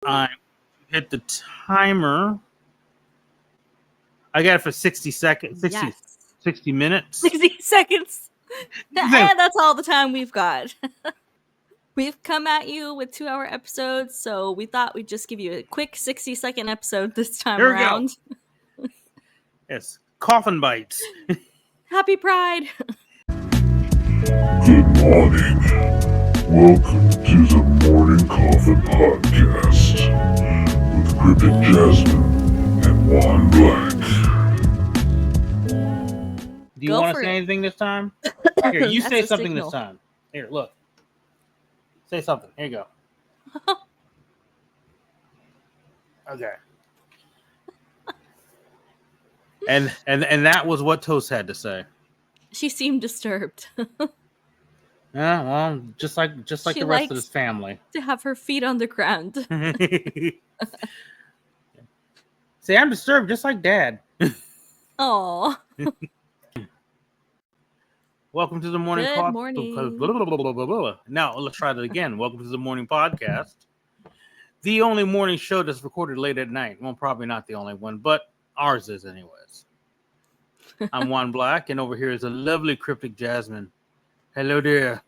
time. Hit the timer. I got it for 60 seconds. 60 minutes. 60 seconds. And that's all the time we've got. We've come at you with 2-hour episodes, so we thought we'd just give you a quick 60-second episode this time around. Yes, coffin bites. Happy Pride. Good morning. Welcome to the Morning Coffin Podcast with Cryptic Jasmine and Juan Blak. Do you want to say anything this time? Here, you say something this time. Here, look. Say something. Here you go. Okay. And that was what Toast had to say. She seemed disturbed. Yeah, well, just like the rest of his family. To have her feet on the ground. See, I'm disturbed just like Dad. Aww. Welcome to the morning. Good morning. Now let's try that again. Welcome to the morning podcast, the only morning show that's recorded late at night. Well, probably not the only one, but ours is, anyways. I'm Juan Blak, and over here is a lovely Cryptic Jasmine. Hello, dear.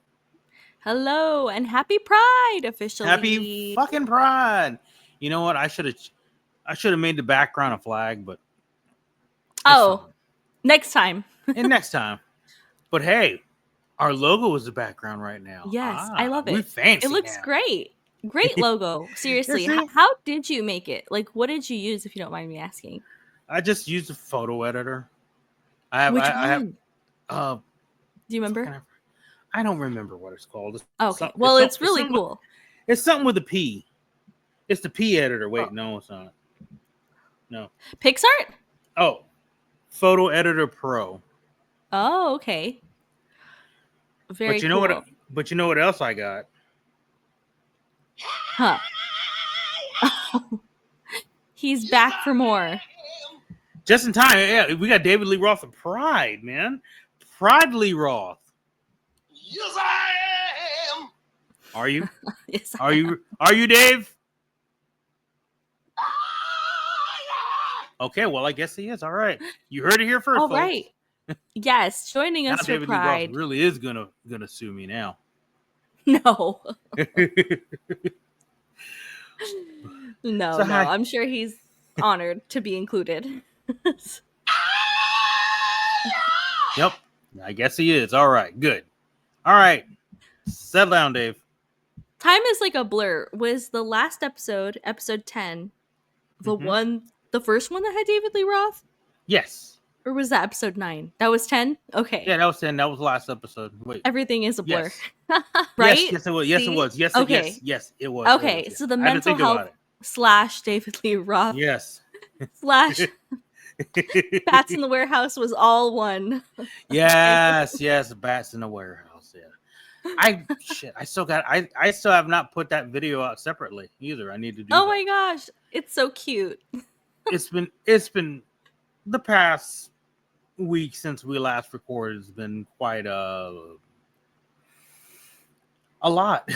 Hello, and happy Pride officially. Happy fucking Pride. You know what? I should have made the background a flag, but next time. And next time. But hey, our logo is the background right now. Yes, I love it. We're fancy. It looks great. Great logo. Seriously. How did you make it? Like, what did you use, if you don't mind me asking? I just used a photo editor. Which one? Do you remember? I don't remember what it's called. Okay. Well, it's really cool. It's something with a P. It's the P editor. Wait, no, it's not. No. PixArt? Oh, Photo Editor Pro. Oh, okay. Very but you know what? But you know what else I got? Huh. He's back for more. Just in time. Yeah, we got David Lee Roth of Pride, man. Pride Lee Roth. Yes, I am. Are you? Yes. Are you, Dave? Okay, well, I guess he is. All right. You heard it here first, folks. Right. Yes, joining us for David Pride. Lee Roth really is gonna sue me now. No. No. I'm sure he's honored to be included. Yep. I guess he is. All right. Good. All right. Settle down, Dave. Time is like a blur. Was the last episode 10, the first one that had David Lee Roth? Yes. Or was that episode 9? That was 10? Okay. Yeah, that was 10. That was the last episode. Wait. Everything is a blur. Yes. Right? Yes, it was. Yes, it was. Yes, okay. Yes, it was. Okay, so the mental health / David Lee Roth. Yes. / Bats in the Warehouse was all one. Yes, Bats in the Warehouse. Yeah. I still have not put that video out separately either. I need to do that. My gosh. It's so cute. It's been the past week since we last recorded has been quite a lot.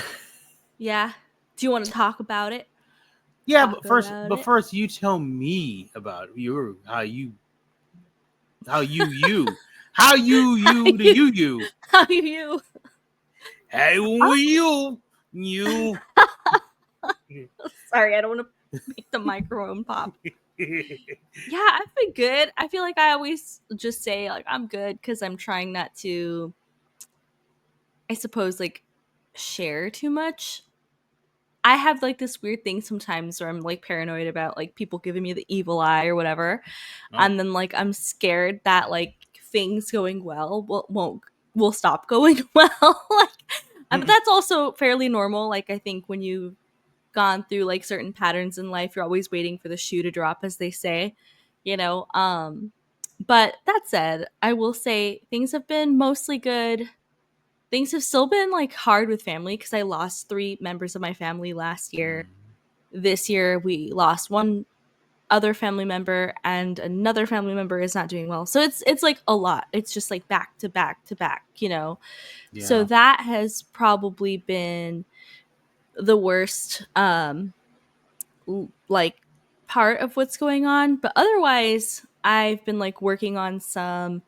Yeah. Do you want to talk about it? Yeah, but first you tell me about how you How you. How you. Sorry, I don't want to make the microphone pop. Yeah, I've been good. I feel like I always just say like I'm good because I'm trying not to, I suppose, like share too much. I have like this weird thing sometimes where I'm like paranoid about like people giving me the evil eye or whatever. Oh. And then like I'm scared that like things going well will stop going well. But that's also fairly normal. Like I think when you've gone through like certain patterns in life, you're always waiting for the shoe to drop, as they say, you know. But that said, I will say things have been mostly good. Things have still been like hard with family because I lost 3 members of my family last year. This year we lost one other family member and another family member is not doing well. So it's like a lot. It's just like back to back to back, you know. Yeah. So that has probably been the worst like part of what's going on, but otherwise I've been like working on some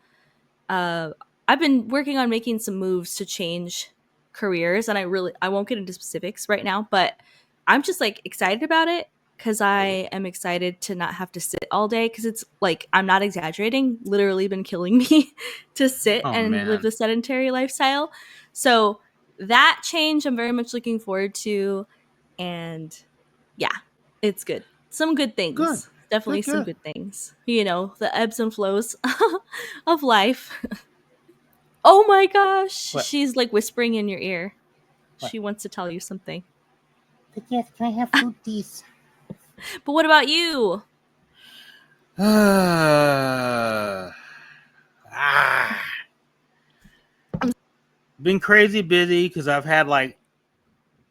I've been working on making some moves to change careers, and I won't get into specifics right now, but I'm just like excited about it because I am excited to not have to sit all day, because it's like, I'm not exaggerating, literally been killing me to sit Oh, and live man. the sedentary lifestyle. So that change I'm very much looking forward to, and yeah, it's good. Some good Good. things. Definitely some Good. good things. You know, the ebbs and flows of life. Oh my gosh. What? She's like whispering in your ear. What? She wants to tell you something. Yes, can I have fruities? But what about you? Been crazy busy because I've had like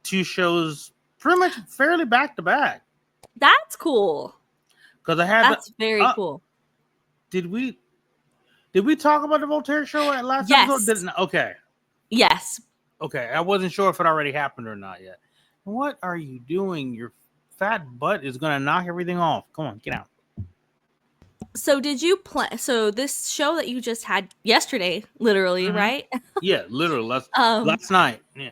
2 shows pretty much fairly back to back. That's cool. Because I had That's very cool. Did we talk about the Voltaire show at last Yes. episode? Okay. Yes. Okay. I wasn't sure if it already happened or not yet. What are you doing? Your fat butt is gonna knock everything off. Come on, get out. So did you plan? So this show that you just had yesterday, literally, right? Yeah, literally Um, last night. Yeah.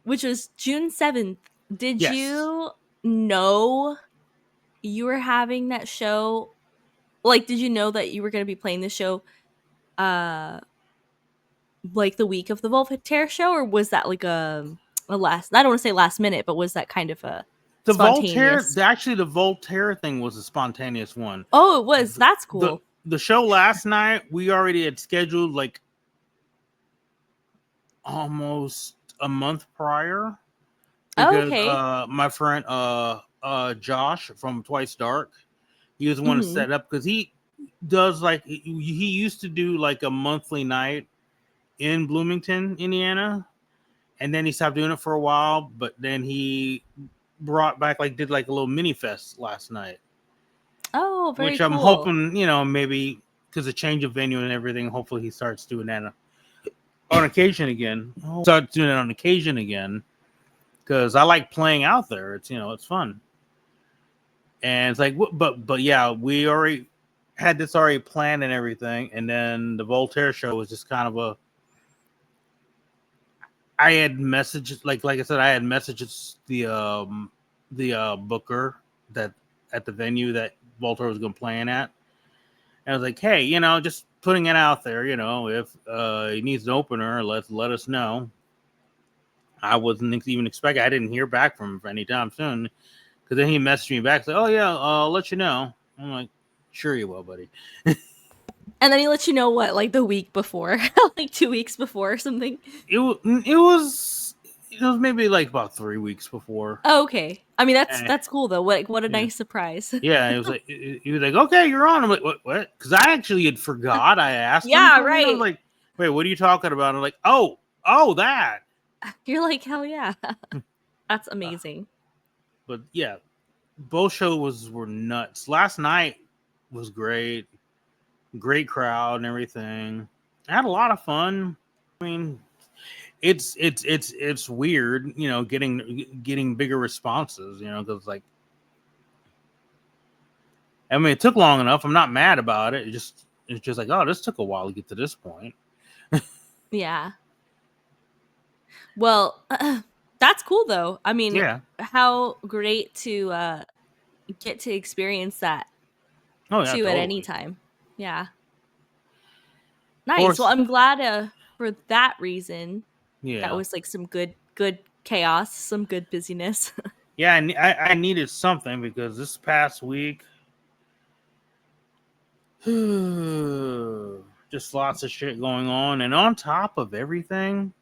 which was June 7th. Did Yes. you know you were having that show? Like, did you know that you were going to be playing the show like the week of the Voltaire show, or was that like a last, I don't want to say last minute, but was that kind of a The spontaneous? the Voltaire thing was a spontaneous one. Oh, it was. That's cool. The show last night, we already had scheduled like almost a month prior. Because my friend Josh from Twice Dark, he was the one to set up, because he does like he used to do like a monthly night in Bloomington, Indiana, and then he stopped doing it for a while, but then he brought back did a little mini fest last night. Oh, very which cool. I'm hoping, maybe because of change of venue and everything, hopefully he starts doing that on occasion again. Start doing it on occasion again, because I like playing out there. It's it's fun. And it's like, but yeah, we already had this already planned and everything, and then the Voltaire show was just kind of I had messages, like I said, I had messages the booker that at the venue that Voltaire was going to play in at. And I was like, hey, just putting it out there, if he needs an opener, let us know. I wasn't even expecting. I didn't hear back from him for any time soon, because then he messaged me back, like, oh yeah, I'll let you know. I'm like, sure you will, buddy. And then he let you know what, like the week before, like 2 weeks before or something. It was maybe like about 3 weeks before. Oh, okay. I mean, that's cool though. What a nice surprise. Yeah, it was like he was like, okay, you're on. I'm like, what? Because I actually had forgot. I asked. Yeah, him, right. I was like, wait, what are you talking about? I'm like, oh, that. You're like, hell yeah, that's amazing. But yeah, both shows were nuts. Last night was great crowd and everything. I had a lot of fun. I mean, it's weird, getting bigger responses, because it took long enough. I'm not mad about it. It's just like, oh, this took a while to get to this point. Yeah. Well, that's cool though. I mean, yeah, how great to get to experience that too at any time. Yeah. Nice. Well, I'm glad for that reason. Yeah. That was like some good chaos, some good busyness. Yeah, I needed something, because this past week, just lots of shit going on, and on top of everything,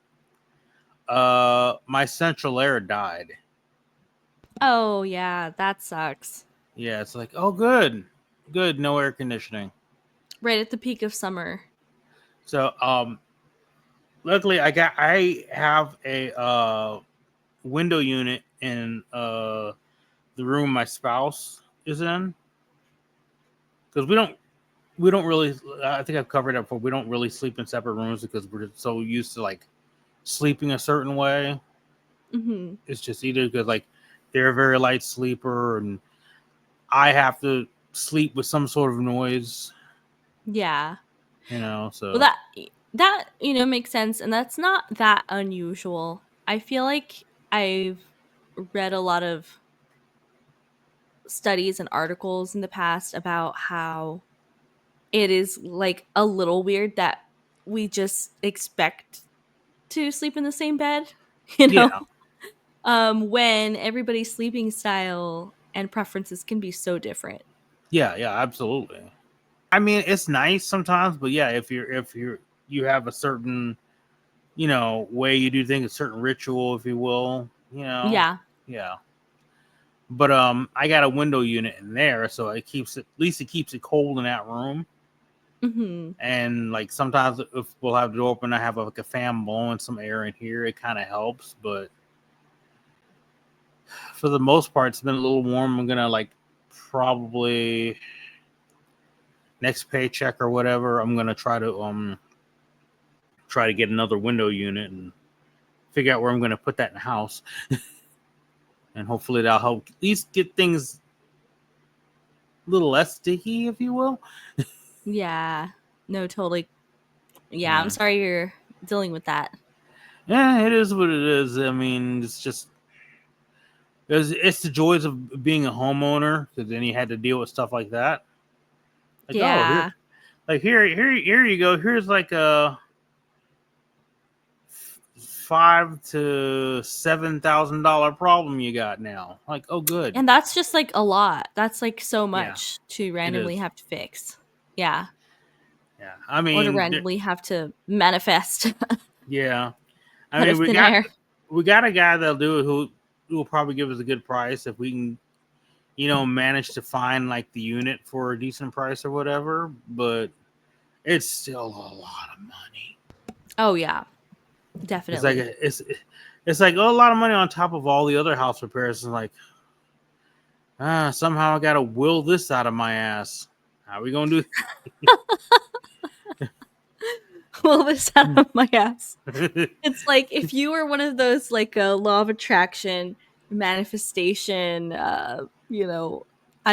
my central air died. Oh yeah, that sucks. Yeah, it's like, oh good, no air conditioning. Right at the peak of summer. So luckily I have a window unit in the room my spouse is in, because we don't really, I think I've covered it before, we don't really sleep in separate rooms because we're so used to sleeping a certain way. Mm-hmm. It's just either because they're a very light sleeper, and I have to sleep with some sort of noise. Yeah. So Well, that makes sense, and that's not that unusual. I feel like I've read a lot of studies and articles in the past about how it is like a little weird that we just expect to sleep in the same bed, yeah, when everybody's sleeping style and preferences can be so different. yeah, absolutely. I mean, it's nice sometimes, but yeah, if you have a certain way you do things, a certain ritual, if you will, Yeah. yeah. But I got a window unit in there, so it keeps it, at least it keeps it cold in that room. Mm-hmm. And like sometimes if we'll have the door open, I have like a fan blowing some air in here. It kind of helps, but for the most part, it's been a little warm. I'm gonna like probably next paycheck or whatever, I'm gonna try to get another window unit and figure out where I'm gonna put that in the house. And hopefully that'll help at least get things a little less sticky, if you will. Yeah. No, totally. Yeah, I'm sorry you're dealing with that. Yeah, it is what it is. I mean, it's just it's the joys of being a homeowner, because then you had to deal with stuff like that. Like, Yeah. here you go. Here's like a $5,000 to $7,000 problem you got now. Like, oh, good. And that's just like a lot. That's like so much to randomly have to fix. Yeah. Yeah. I mean, or to randomly have to manifest. Yeah. I out mean, of thin air. we got a guy that'll do it who will probably give us a good price if we can, manage to find like the unit for a decent price or whatever. But it's still a lot of money. Oh yeah, definitely. It's like a lot of money on top of all the other house repairs. And like, somehow I got to will this out of my ass. How are we gonna do? Will this out of my ass? It's like if you were one of those like law of attraction manifestation. I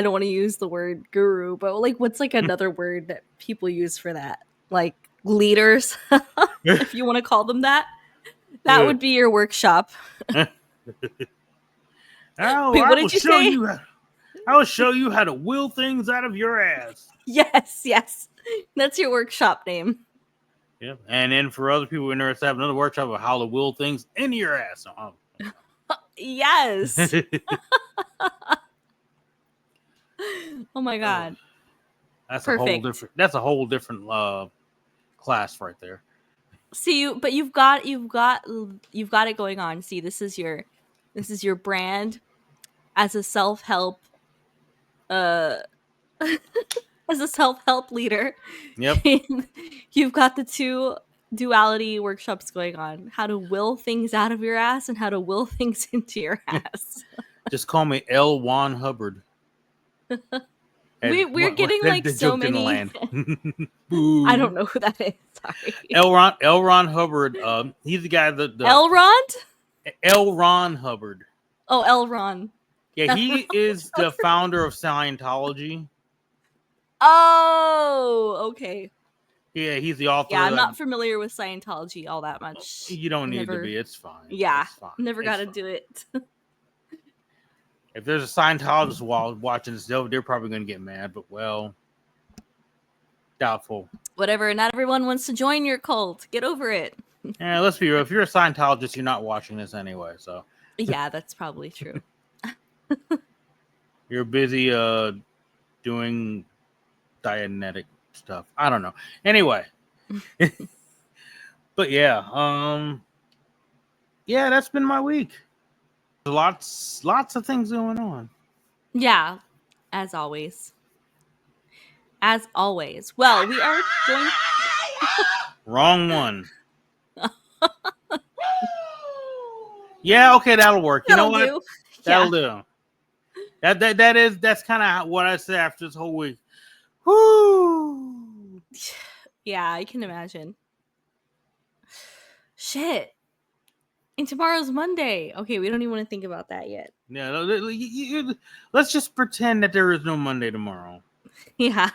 don't want to use the word guru, but like what's like another word that people use for that? Like leaders, if you want to call them that. That would be your workshop. Oh, Wait, what did you say? I will show you how to will things out of your ass. Yes. That's your workshop name. Yeah. And then for other people interested, have another workshop of how to will things into your ass. Yes. Oh my god. That's perfect. a whole different class right there. See, you've got it going on. See, this is your brand as a self-help as a self-help leader. Yep. You've got the two duality workshops going on: how to will things out of your ass and how to will things into your ass. Just call me L. Juan Hubbard. We're getting like so many. I don't know who that is. Sorry. L. Ron Hubbard. He's the guy that Elrond. L. Ron Hubbard. Oh, Elron. Yeah, he is the founder of Scientology. Oh, okay. Yeah, he's the author. Yeah, I'm not familiar with Scientology all that much. You don't need to be. It's fine. Yeah, it's fine. Never got to do it. If there's a Scientologist while watching this, they're probably going to get mad, but well, doubtful. Whatever. Not everyone wants to join your cult. Get over it. Yeah, let's be real. If you're a Scientologist, you're not watching this anyway. So yeah, that's probably true. You're busy doing Dianetic stuff. I don't know. Anyway, but yeah, that's been my week. Lots of things going on. Yeah, as always. Well, we are going. Wrong one. Yeah, okay, that'll work. You know what? That'll do. That's kind of what I said after this whole week. Whoo! Yeah, I can imagine. Shit. And tomorrow's Monday. Okay, we don't even want to think about that yet. Yeah, let's just pretend that there is no Monday tomorrow. Yeah.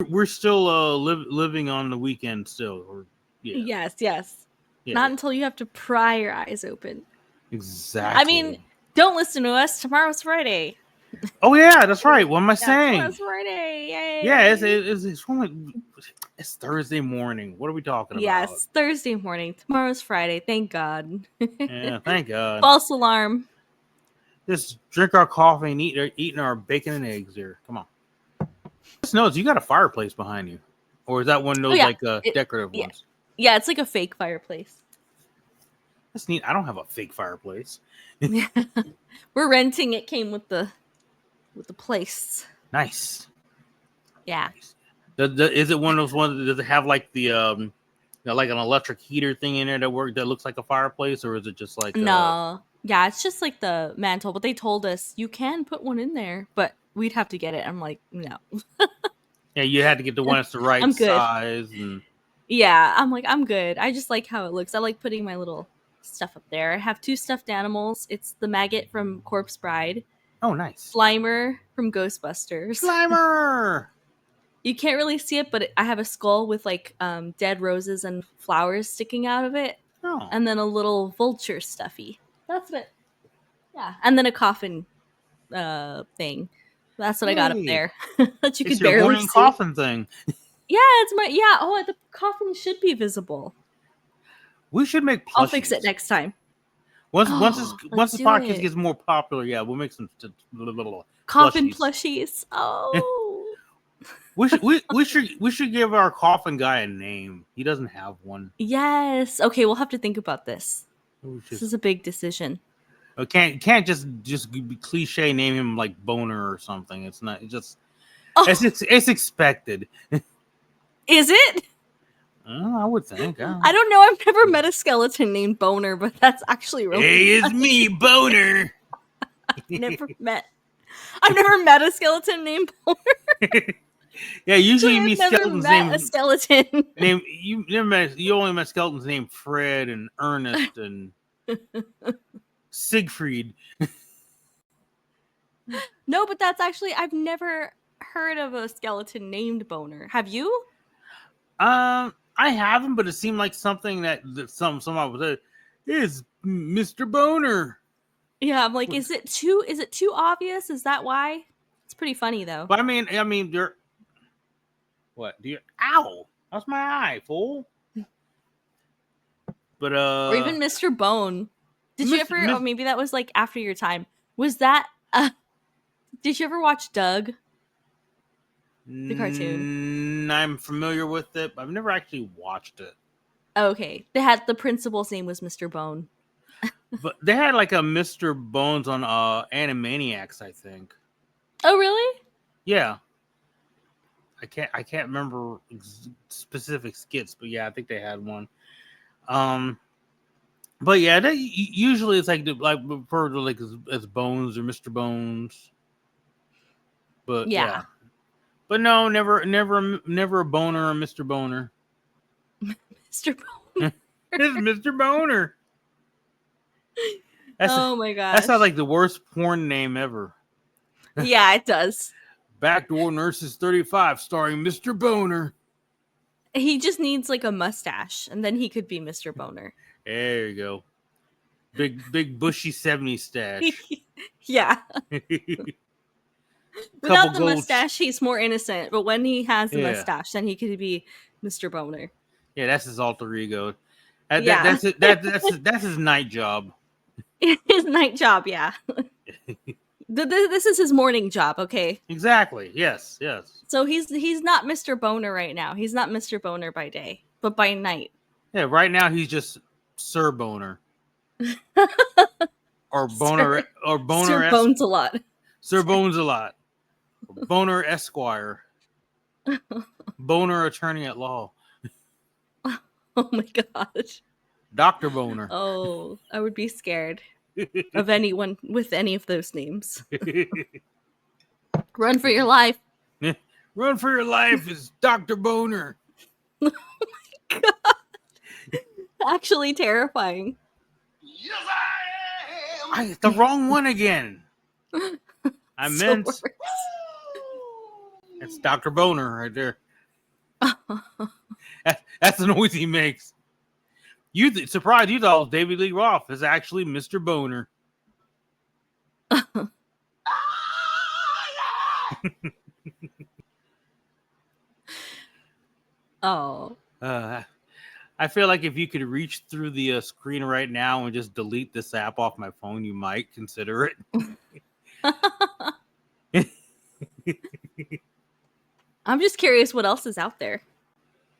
We're still living on the weekend still. Or, yeah. Yes. Yeah, Not until you have to pry your eyes open. exactly. I mean, don't listen to us. Tomorrow's Friday. Oh yeah, that's right. What am I saying? Tomorrow's Friday. Yay. Yeah, it's Thursday morning. What are we talking about? Yes, Thursday morning. Tomorrow's Friday. Thank God. Yeah, thank God. False alarm. Just drink our coffee and eating our bacon and eggs here. Come on. Just notice you got a fireplace behind you, or is that one of those decorative ones? Yeah, it's like a fake fireplace. That's neat. I don't have a fake fireplace. We're renting. It came with the place. Nice. Yeah. Is it one of those ones? Does it have like the like an electric heater thing in there that looks like a fireplace, or is it just like no? Yeah, it's just like the mantle. But they told us you can put one in there, but we'd have to get it. I'm like, no. Yeah, you had to get the one that's the right size. And yeah, I'm like, I'm good. I just like how it looks. I like putting my little stuff up there. I have 2 stuffed animals. It's the maggot from Corpse Bride. Oh, nice. Slimer from Ghostbusters. Slimer! You can't really see it, but I have a skull with like dead roses and flowers sticking out of it. Oh. And then a little vulture stuffy. That's it. Yeah. And then a coffin thing. That's what I got up there. That you could barely morning see. Coffin thing. Yeah, it's my Oh, the coffin should be visible. We should make plushies. I'll fix it next time. Once the podcast gets more popular, yeah, we'll make some little coffin plushies. Oh. we should give our coffin guy a name. He doesn't have one. Yes. Okay, we'll have to think about this. This is a big decision. Can't just be cliche name him like Boner or something. It's not. It's just. Oh. It's expected. Is it? I would think. I don't know. I've never met a skeleton named Boner, but that's actually really. Hey, funny. It's me, Boner. I've never met a skeleton named Boner. Yeah, usually you meet skeletons named a skeleton. You only met skeletons named Fred and Ernest and Siegfried. No, but that's actually I've never heard of a skeleton named Boner. Have you? I haven't, but it seemed like something that someone was is Mr. Boner. Yeah, I'm like, is it too obvious? Is that why? It's pretty funny though. But I mean, you're. What do you? Ow! That's my eye, fool. But or even Mr. Bone. Did you ever? Or maybe that was like after your time. Was that? Did you ever watch Doug? The cartoon. I'm familiar with it, but I've never actually watched it. Okay, the principal's name was Mr. Bone. But they had like a Mr. Bones on Animaniacs, I think. Oh, really? Yeah. I can't remember specific skits, but yeah, I think they had one. But yeah, usually it's like referred to like as Bones or Mr. Bones. But yeah. But no, never a Boner or Mr. Boner. Mr. Boner. It's Mr. Boner. My gosh. That sounds like the worst porn name ever. Yeah, it does. Backdoor Nurses 35, starring Mr. Boner. He just needs like a mustache, and then he could be Mr. Boner. There you go. Big bushy 70s stash. Yeah. Without the mustache, he's more innocent. But when he has the mustache, then he could be Mr. Boner. Yeah, that's his alter ego. That's his night job. His night job, yeah. This is his morning job, okay? Exactly. Yes. So he's not Mr. Boner right now. He's not Mr. Boner by day, but by night. Yeah, right now he's just Sir Boner. or Boner Sir Bones a lot. Sir Bones a lot. Boner Esquire. Boner attorney at law. Oh my gosh. Dr. Boner. Oh, I would be scared of anyone with any of those names. Run for your life. Run for your life is Dr. Boner. Oh my god. Actually terrifying. Yes, I The wrong one again. I meant it's Dr. Boner right there. That's the noise he makes. Surprised you thought David Lee Roth is actually Mr. Boner. Oh. I feel like if you could reach through the screen right now and just delete this app off my phone, you might consider it. I'm just curious what else is out there.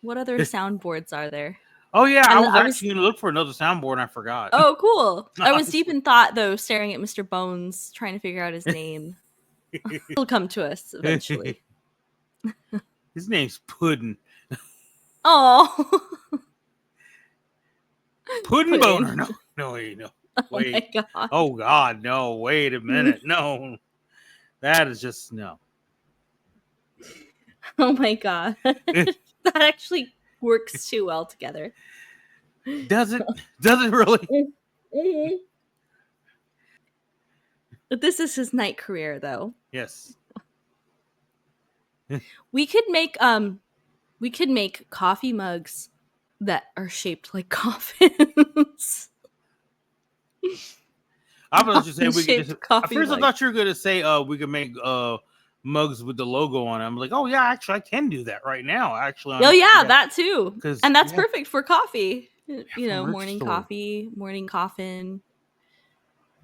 What other soundboards are there? Oh, yeah. I was actually going to look for another soundboard and I forgot. Oh, cool. I was deep in thought, though, staring at Mr. Bones, trying to figure out his name. He'll come to us eventually. His name's Puddin'. Oh. Puddin' Boner. No, wait. Oh, my God. Oh, God, no. Wait a minute. No. That is just, no. Oh, my God. That actually works too well together. Does it? Does it really? Mm-hmm. But this is his night career, though. Yes. We could make coffee mugs that are shaped like coffins. I was just saying we could just. At first, mug. I thought you were gonna say we could make mugs with the logo on it. I'm like, oh yeah, actually, I can do that right now. Actually, oh yeah, that too. 'Cause, and that's perfect for coffee. Yeah, you know, merch morning store. coffee, morning coffin.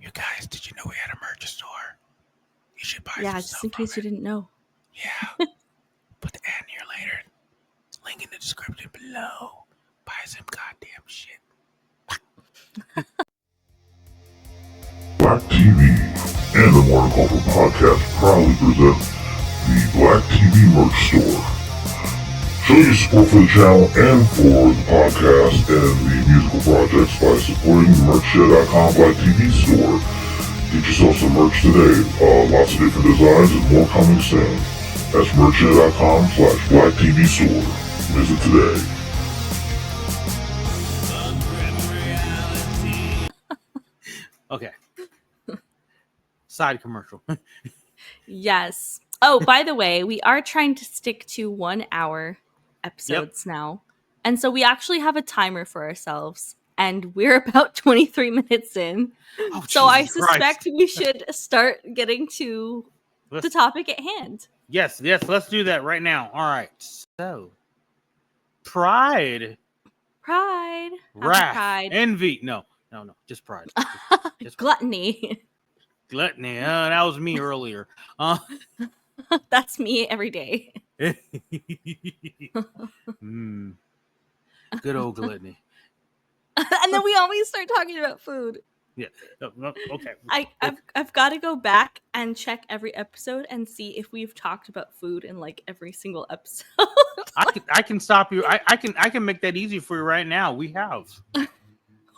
You guys, did you know we had a merch store? You should buy. Yeah, just in case you didn't know. Yeah. Put the ad here later. Link in the description below. Buy some goddamn shit. Blak TV and the Morning Coffin Podcast proudly present the Blak TV merch store. Show your support for the channel and for the podcast and the musical projects by supporting the merchshare.com Blak TV store. Get yourself some merch today. Lots of different designs and more coming soon. That's merchshare.com/Blak TV store. Visit today. Okay. Side commercial. Yes. Oh, by the way, we are trying to stick to 1 hour episodes now. And so we actually have a timer for ourselves. And we're about 23 minutes in. Oh, so I Jesus suspect Christ. we should start getting to the topic at hand. Yes, let's do that right now. All right. So, pride, Pride. wrath, Pride. envy. No, just pride. Just Gluttony. gluttony. That was me earlier. That's me every day. Good old gluttony. And then we always start talking about food. Yeah. No, okay. I've got to go back and check every episode and see if we've talked about food in like every single episode. I can stop you. I can make that easy for you right now. We have.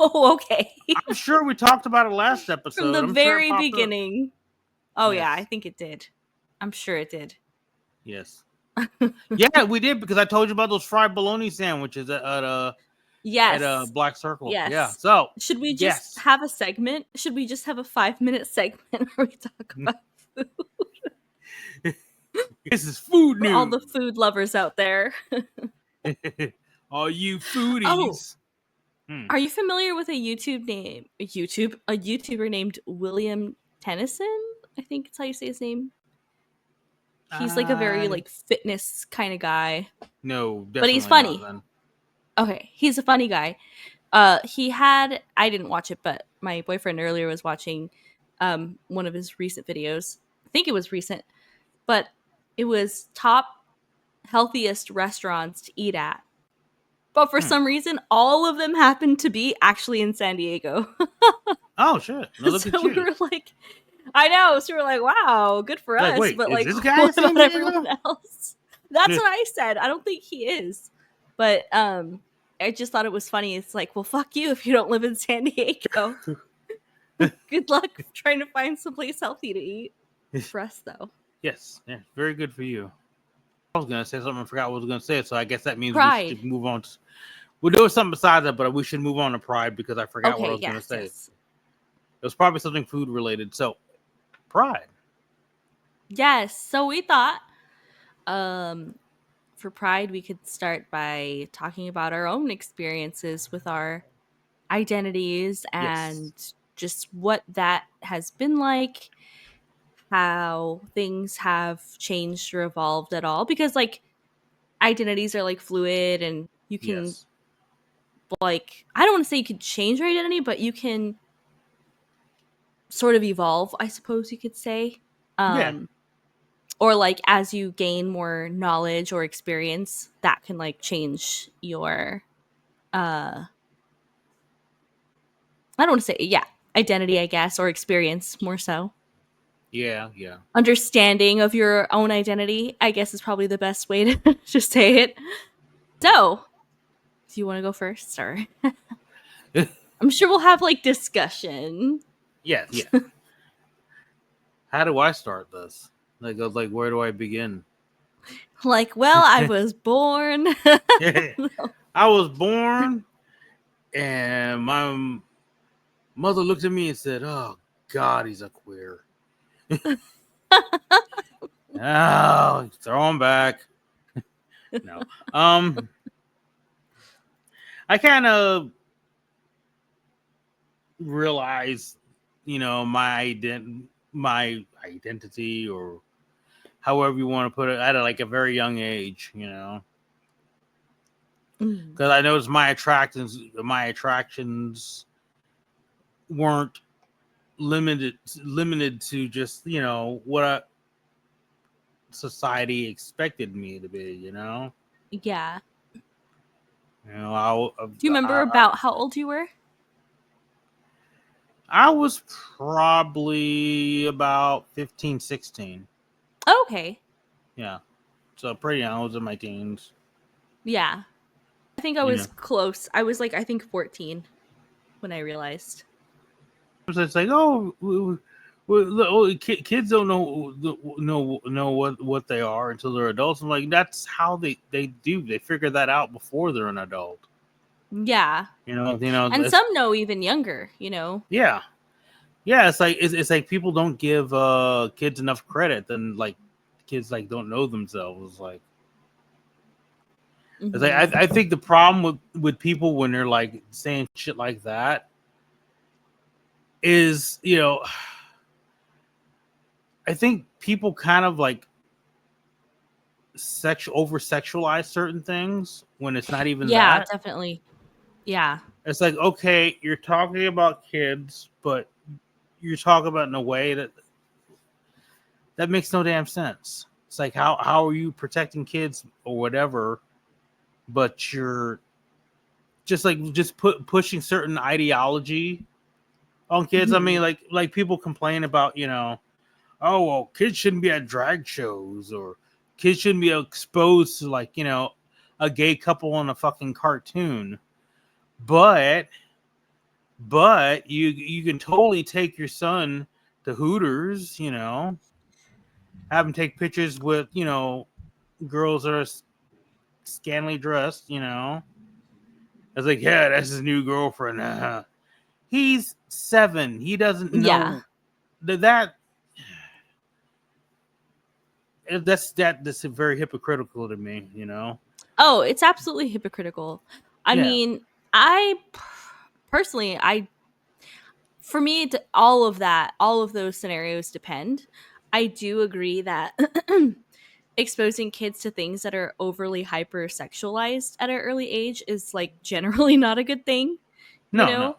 Oh, okay. I'm sure we talked about it last episode. From the I'm very sure it popped up. beginning. Oh Yes. yeah, I think it did. I'm sure it did. Yes. Yeah, we did because I told you about those fried bologna sandwiches at Yes. Black Circle. Yes. Yeah. So Should we just have a segment? Should we just have a 5-minute segment where we talk about food? This is food For news. all the food lovers out there. All you foodies. Are you familiar with a YouTuber named William Tennyson? I think it's how you say his name. He's like a very like fitness kind of guy. No, definitely but he's funny. not, then. Okay, he's a funny guy. He had, I didn't watch it, but my boyfriend earlier was watching one of his recent videos. I think it was recent, but it was top healthiest restaurants to eat at. But for some reason, all of them happened to be actually in San Diego. Oh shit! No, look so at you. we were like, I know. So we were like, wow, good for us. Wait, but is like, this guy what San about Diego? everyone else? That's what I said. I don't think he is. But I just thought it was funny. It's like, well, fuck you if you don't live in San Diego. Good luck trying to find someplace healthy to eat. For us, though. Yes, yeah, very good for you. I was gonna say something, I forgot what I was gonna say, so I guess that means Pride. we should move on. We'll do something besides that, but we should move on to pride because I forgot what I was gonna say. Yes. It was probably something food related. So, Pride. Yes. So we thought for Pride, we could start by talking about our own experiences with our identities and Yes. just what that has been like, how things have changed or evolved at all. Because, like, identities are like fluid and you can, Yes. like, I don't want to say you can change your identity, but you can sort of evolve, I suppose you could say. Yeah. Or like as you gain more knowledge or experience, that can like change your I don't want to say, yeah, identity, I guess, or experience more so. Yeah. Yeah. Understanding of your own identity, I guess, is probably the best way to just say it. So, do you want to go first, or I'm sure we'll have like discussion. Yeah. Yeah. How do I start this? Like, where do I begin? Like, well, I was born. I was born, and my mother looked at me and said, "Oh God, he's a queer." Oh, throw him back. No. I kind of realized, my identity, or however you want to put it, at like a very young age, Mm. because I noticed my attractions weren't limited to just what society expected me to be. Yeah. You know, Do you remember about how old you were? I was probably about 15, 16. Okay. Yeah, so pretty young. I was in my teens. Yeah. I think I You was know, close. I was like, I think 14 when I realized. so it's like, oh, kids don't know what they are until they're adults. I'm like, that's how they do. They figure that out before they're an adult. Yeah. And It's, some know even younger, you know? yeah, yeah. It's like people don't give kids enough credit. Then like kids like don't know themselves. Like, it's like Mm-hmm. I think the problem with people when they're like saying shit like that is, I think people kind of like over sexualize certain things when it's not even Yeah, that. definitely. Yeah. It's like, okay, you're talking about kids, but you're talking about in a way that makes no damn sense. It's like, how are you protecting kids or whatever, but you're just pushing certain ideology on kids. I Mm-hmm. mean, like people complain about, oh well, kids shouldn't be at drag shows, or kids shouldn't be exposed to like, a gay couple in a fucking cartoon. But you can totally take your son to Hooters, have him take pictures with, girls that are scantily dressed, It's like, yeah, that's his new girlfriend. He's 7. He doesn't Yeah. know that's very hypocritical to me, Oh, it's absolutely hypocritical. I Yeah. mean, I personally, for me, all of that, all of those scenarios depend. I do agree that exposing kids to things that are overly hypersexualized at an early age is like generally not a good thing, you No.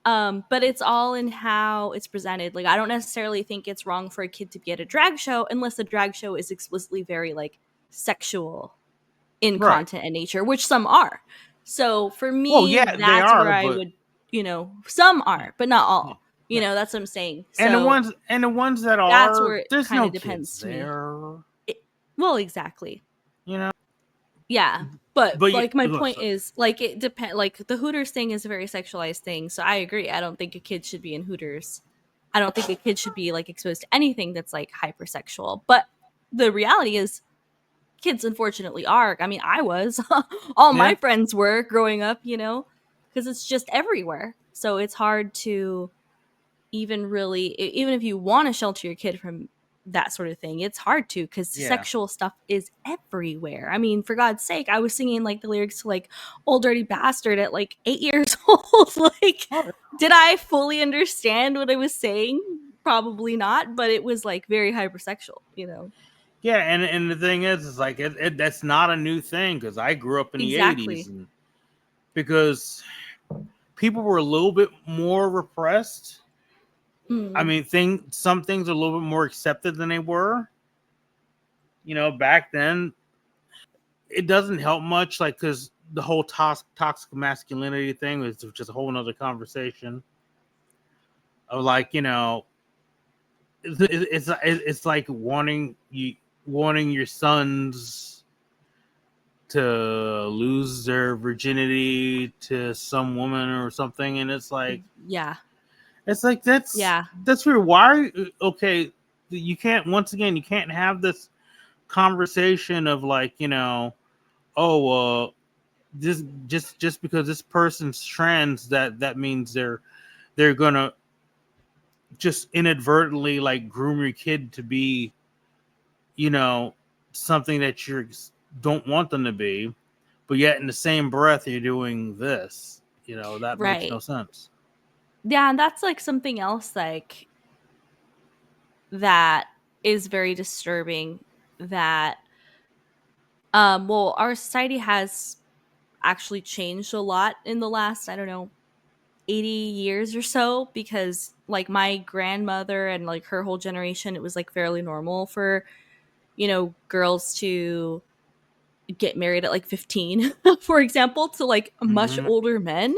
know? But it's all in how it's presented. Like, I don't necessarily think it's wrong for a kid to be at a drag show unless the drag show is explicitly very like sexual in Right. content and nature, which some are. So for Well, me, yeah, they that's where are, I but would, some yeah, are, but not yeah, all. yeah. That's what I'm saying. And the So ones that that's are, where it there's kind no of depends kids to me. there, Well, exactly. you know. Yeah. But But like my look, point is like it depend like the Hooters thing is a very sexualized thing. So I agree. I don't think a kid should be in Hooters. I don't think a kid should be like exposed to anything that's like hypersexual. But the reality is kids unfortunately are. I mean, I was. All my yeah, friends were growing up, because it's just everywhere. So it's hard to, even if you want to shelter your kid from that sort of thing, it's hard to, because sexual stuff is everywhere. I mean, for God's sake, I was singing like the lyrics to like "Old Dirty Bastard" at like 8 years old. Like, did I fully understand what I was saying? Probably not, but it was like very hypersexual, you know. Yeah, and the thing is like that's not a new thing, because I grew up in the Exactly. 80s, and because people were a little bit more repressed. I mean, some things are a little bit more accepted than they were. You know, back then, it doesn't help much, like, because the whole toxic masculinity thing was just a whole nother conversation. Of like, you know, it's like wanting your sons to lose their virginity to some woman or something, and it's like, yeah, that's weird. Why? Okay, you can't. Once again, you can't have this conversation of like, you know, oh, just because this person's trans, that means they're gonna just inadvertently like groom your kid to be, you know, something that you don't want them to be, but yet in the same breath you're doing this. You know, that makes no sense. Yeah, and that's like something else like that is very disturbing, that well, our society has actually changed a lot in the last, I don't know, 80 years or so, because like my grandmother and like her whole generation, it was like fairly normal for, you know, girls to get married at like 15 for example, to like much older men.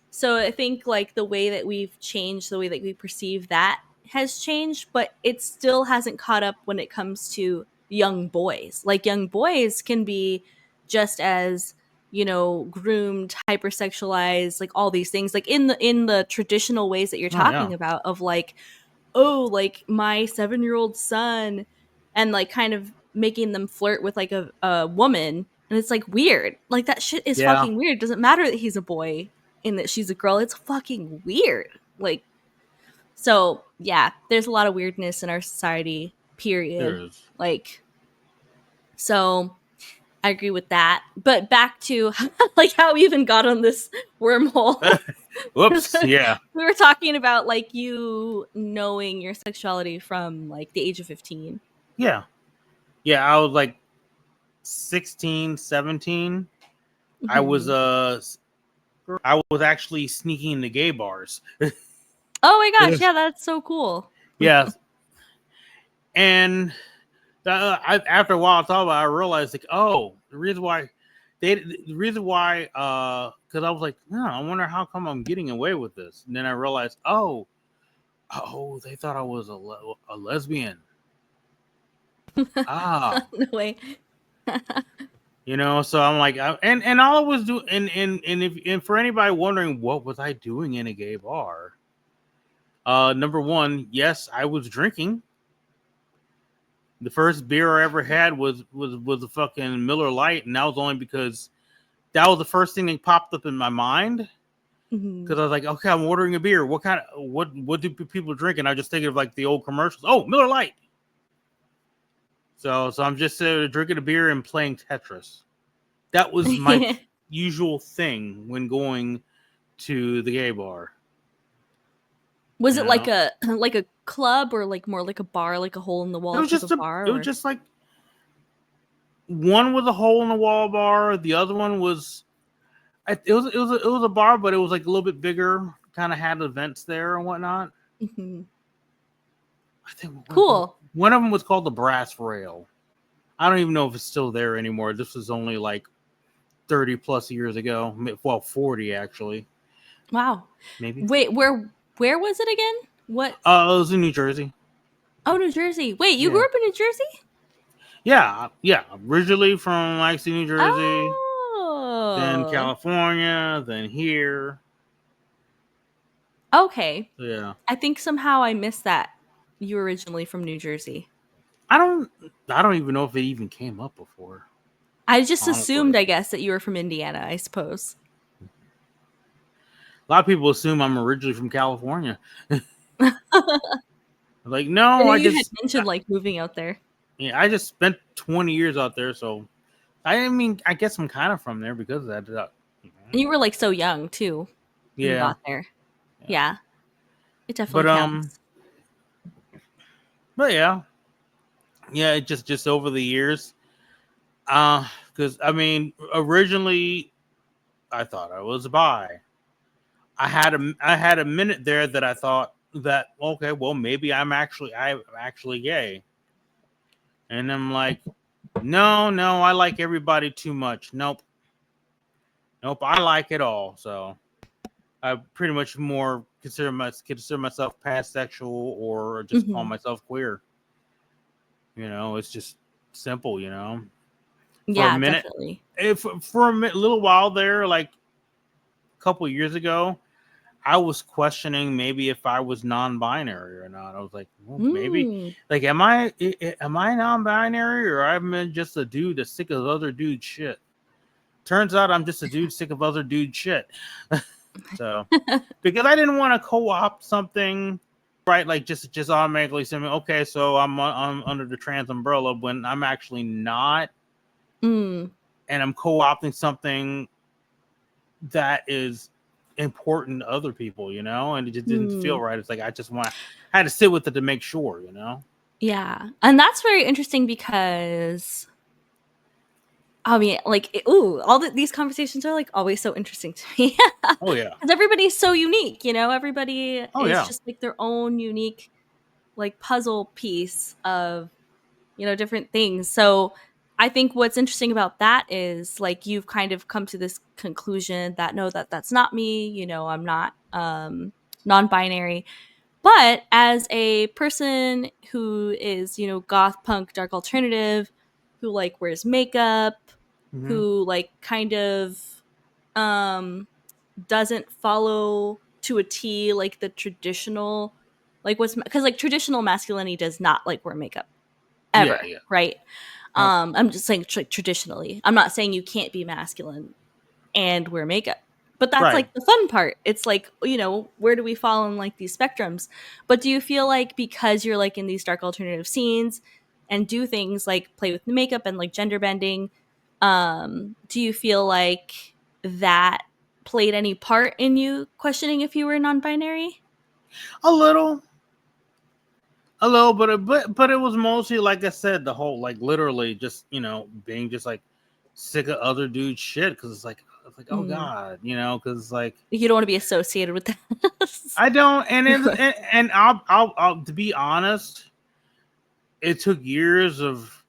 So I think like the way that we've changed, the way that we perceive that has changed, but it still hasn't caught up when it comes to young boys. Like young boys can be just as, you know, groomed, hypersexualized, like all these things, like in the traditional ways that you're talking about, of like, oh, like my 7-year-old son, and like kind of making them flirt with like a woman. And it's like weird. Like that shit is fucking weird. It doesn't matter that he's a boy and that she's a girl. It's fucking weird. Like, so yeah, there's a lot of weirdness in our society, period. Like, so I agree with that. But back to like how we even got on this wormhole. Whoops. Yeah. We were talking about like you knowing your sexuality from like the age of 15. Yeah. Yeah, I was like 16, 17. Mm-hmm. I was actually sneaking into gay bars. Oh my gosh, yeah, that's so cool. Yeah. And after a while, I realized like, oh, the reason why, because I was like, I wonder how come I'm getting away with this. And then I realized, oh, they thought I was a lesbian. No way. You know, so I'm like, and all I was doing, and for anybody wondering what was I doing in a gay bar, number one, yes, I was drinking. The first beer I ever had was a fucking Miller Lite, and that was only because that was the first thing that popped up in my mind. Because I was like, okay, I'm ordering a beer. What do people drink? And I just thinking of like the old commercials. Oh, Miller Lite. So I'm just drinking a beer and playing Tetris. That was my usual thing when going to the gay bar. Was it like a club, or like more like a bar, like a hole in the wall? It was just bar. It was just like one was a hole in the wall bar. The other one was it was a bar, but it was like a little bit bigger. Kind of had events there and whatnot. Mm-hmm. I think cool. One of them was called the Brass Rail. I don't even know if it's still there anymore. This was only like 30 plus years ago. Well, 40 actually. Wow. Maybe. Wait, where was it again? What? It was in New Jersey. Oh, New Jersey. Wait, you grew up in New Jersey? Yeah. Originally from Lansing, New Jersey. Oh. Then California. Then here. Okay. Yeah. I think somehow I missed that you were originally from New Jersey. I don't even know if it even came up before. I just assumed, I guess, that you were from Indiana, I suppose. lot of people assume I'm originally from California. Like, I no, know I you had just mentioned like moving out there. yeah, I just spent 20 years out there, so I mean, I guess I'm kind of from there because of that. And you were like so young too when you Yeah, got there. Yeah, it definitely but counts. yeah, it just over the years, because I mean, originally I thought I was bi. I had a minute there that I thought that okay, well maybe I'm actually gay, and I'm like, no, I like everybody too much. Nope, I like it all. So I pretty much more consider myself pansexual or just call Mhm. myself queer. It's just simple. For a Yeah, minute, definitely. if for little while there, like a couple years ago, I was questioning maybe if I was non-binary or not. I was like, well, maybe, Mm. like, am I non-binary or I'm just a dude that's sick of other dude shit? Turns out I'm just a dude sick of other dude shit. So, because I didn't want to co-opt something, right? Like just automatically saying, okay, so I'm under the trans umbrella when I'm actually not, Mm. and I'm co-opting something that is important to other people, and it just didn't feel Mm. right. It's like I had to sit with it to make sure, Yeah, and that's very interesting because I mean, like, ooh, these conversations are like always so interesting to me Oh yeah, because everybody's so unique. Everybody oh is yeah, just like their own unique like puzzle piece of different things. So I think what's interesting about that is like you've kind of come to this conclusion that no, that's not me. I'm not non-binary. But as a person who is, goth punk, dark alternative, who like wears makeup, mm-hmm. who like kind of um doesn't follow to a T like the traditional like what's because like traditional masculinity does not like wear makeup Yeah, ever, yeah, right? nope. I'm just saying traditionally. I'm not saying you can't be masculine and wear makeup. But that's Right. like the fun part. It's like, where do we fall in like these spectrums? But do you feel like because you're like in these dark alternative scenes and do things like play with the makeup and like gender bending, do you feel like that played any part in you questioning if you were non-binary? A little, but it was mostly like I said, the whole like literally just being just like sick of other dudes shit because it's like oh Mm. god, because like You don't want to be associated with that. I don't, and I'll to be honest, it took years of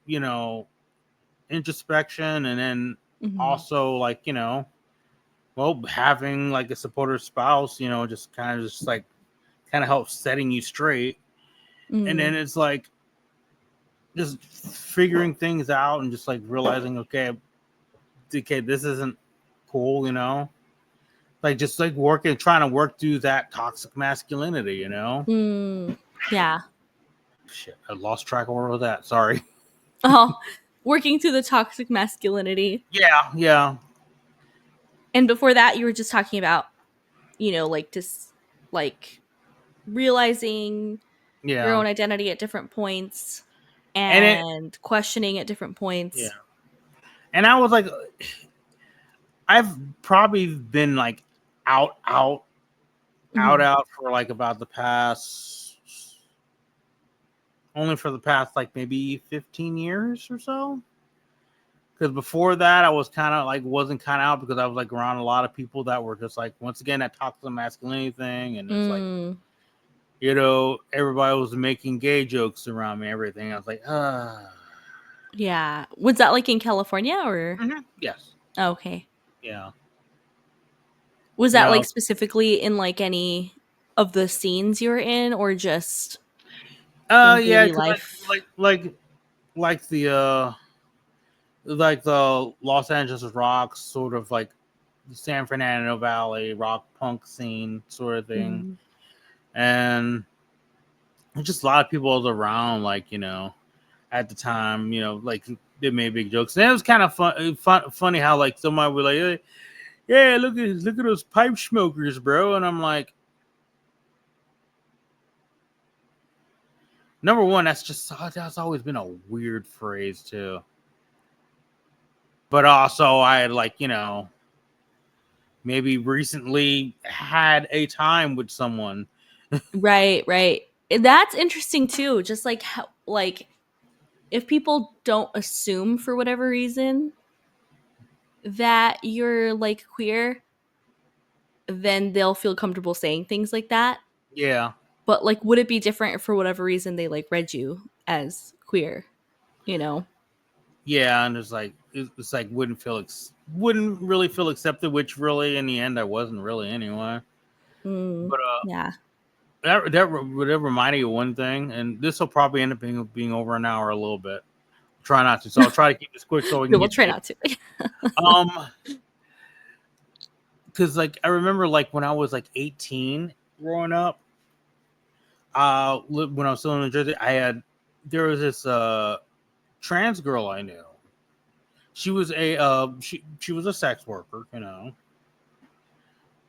introspection, and then Mhm. also like well having like a supportive spouse, just kind of helps setting you straight, and then Mm. it's like just figuring things out and just like realizing okay, this isn't cool, like just like trying to work through that toxic masculinity. Mm. Yeah. Shit, I lost track of where was that. Sorry. Oh, working through the toxic masculinity. Yeah. And before that, you were just talking about, like just like realizing your Yeah. own identity at different points And it and questioning at different yeah. points. And I was like I've probably been like out Mhm. for like about the past only for the past like maybe 15 years or so. Because before that, I was kind of like wasn't kind of out because I was like around a lot of people that were just like once again that toxic masculinity thing, and it's like Mm. everybody was making gay jokes around me, everything. I was like, Yeah. Was that like in California or? yes, Oh, okay. yeah, Was you that know, like specifically in like any of the scenes you were in or just in yeah, daily because life? like the Los Angeles rock sort of like the San Fernando Valley rock punk scene sort of thing, Mm. and just a lot of people was around, like at the time, like they made big jokes, and it was kind of funny how like somebody would like, yeah, look at those pipe smokers, bro. And I'm like, number one, that's always been a weird phrase too. But also, I had like, maybe recently had a time with someone. Right. That's interesting too. Just like how, like, if people don't assume for whatever reason that you're like queer, then they'll feel comfortable saying things like that. Yeah. But like, would it be different if for whatever reason they like read you as queer? Yeah, and it's like wouldn't really feel accepted, which really in the end I wasn't really anyway. But Yeah. that would remind me of one thing, and this will probably end up being over an hour a little bit. Try not to, so I'll try to keep this quick so we can We'll get try to not to. because like I remember like when I was like 18 growing up, when I was still in New Jersey, there was this trans girl I knew. She was she was a sex worker,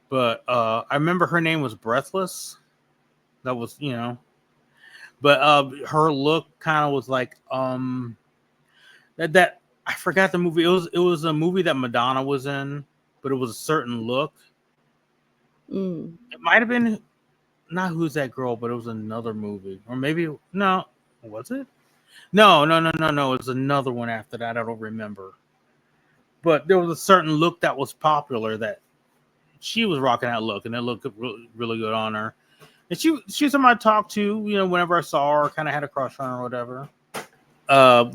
but I remember her name was Breathless. That was, but her look kind of was like that I forgot the movie. It was a movie that Madonna was in, but it was a certain look. It might have been not Who's That Girl, but it was another movie, or maybe no, was it? No. It was another one after that. I don't remember. But there was a certain look that was popular that she was rocking that look, and it looked really, really good on her. And she was somebody I talked to, whenever I saw her, kind of had a crush on her or whatever.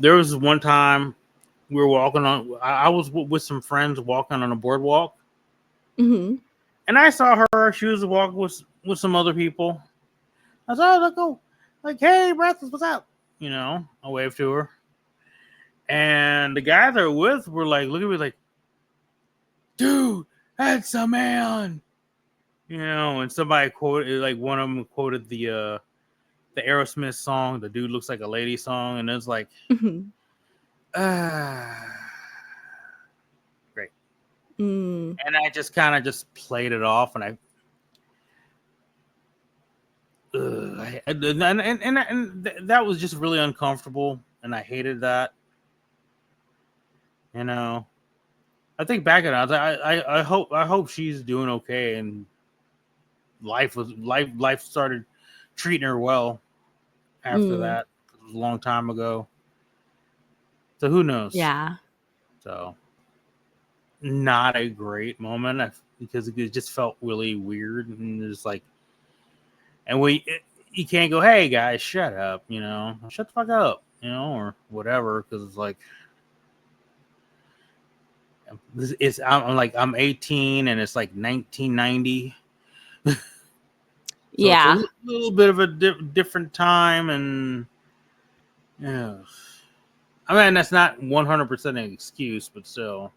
There was one time we were walking on. I was with some friends walking on a boardwalk, Mm-hmm. and I saw her. She was walking with some other people. I saw her go like, "Hey, Breathless, what's up?" I waved to her, and the guys that were with were like, "Look at me, like, dude, that's a man." And somebody quoted, like one of them quoted the Aerosmith song, "The Dude Looks Like a Lady" song, and it's like, great. And I just kind of just played it off, and that was just really uncomfortable, and I hated that. I think back at it, I hope she's doing okay, and life started treating her well after that. It was a long time ago, so who knows? Yeah. So not a great moment because it just felt really weird, and it's like, and you can't go, "Hey guys, shut up," shut the fuck up, or whatever, because it's like, I'm 18 and it's like 1990. So Yeah. it's a little bit of a different time, and I mean, that's not 100% an excuse, but still.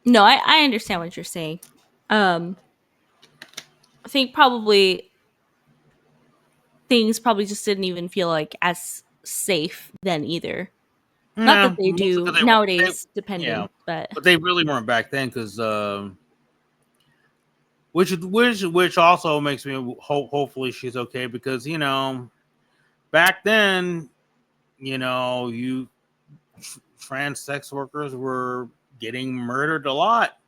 No, I understand what you're saying. I think probably things probably just didn't even feel like as safe then either. Not that Yeah, they mostly do 'cause nowadays, yeah, depending, but but they really weren't back then, because which also makes me hopefully she's okay, because back then, you trans sex workers were getting murdered a lot,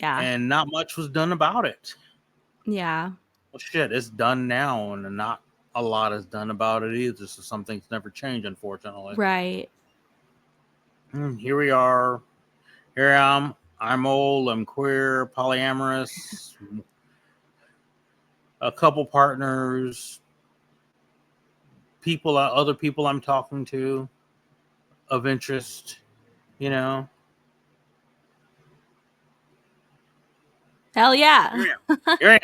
yeah. and not much was done about it. Yeah. Well, shit, it's done now, and not a lot is done about it either. So some things never change, unfortunately. Right. Here we are. Here I am. I'm old. I'm queer, polyamorous, a couple partners, other people I'm talking to of interest. Hell Here yeah. I am. Here I am.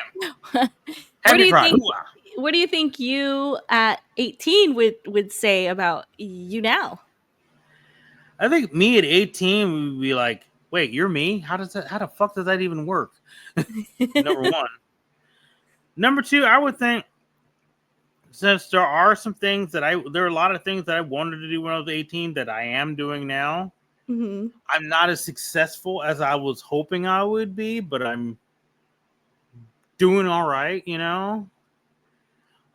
what do Happy you Pride. think Hoo-ah. what do you think you at 18 would say about you now? I think me at 18 would be like, "Wait, you're me? How the fuck does that even work?" Number one. Number two, I would think, since there are a lot of things that I wanted to do when I was 18 that I am doing now. Mm-hmm. I'm not as successful as I was hoping I would be, but I'm doing all right, you know?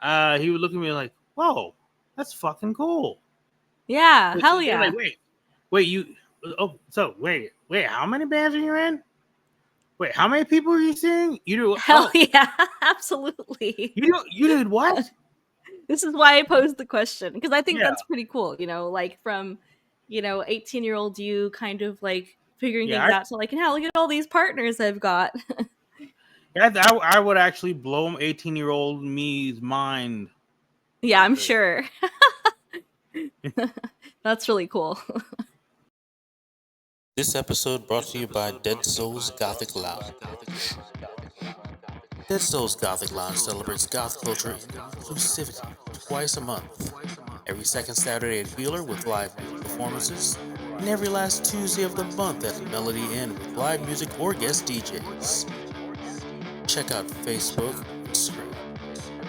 He would look at me like, whoa, that's fucking cool. Yeah, hell They're yeah. like, wait, wait, how many bands are you in? Wait, how many people are you seeing? You do Hell yeah, absolutely. you did what? This is why I posed the question, because I think Yeah. that's pretty cool, you know, like from, 18-year-old you kind of like figuring Yeah, things out to like, now look at all these partners I've got. I would actually blow 18-year-old me's mind. Yeah, I'm sure. That's really cool. This episode brought to you by Dead Souls Gothic Lounge. Dead Souls Gothic Lounge celebrates goth culture inclusivity twice a month. Every second Saturday at Wheeler with live music performances, and every last Tuesday of the month at Melody Inn with live music or guest DJs. Check out Facebook and Instagram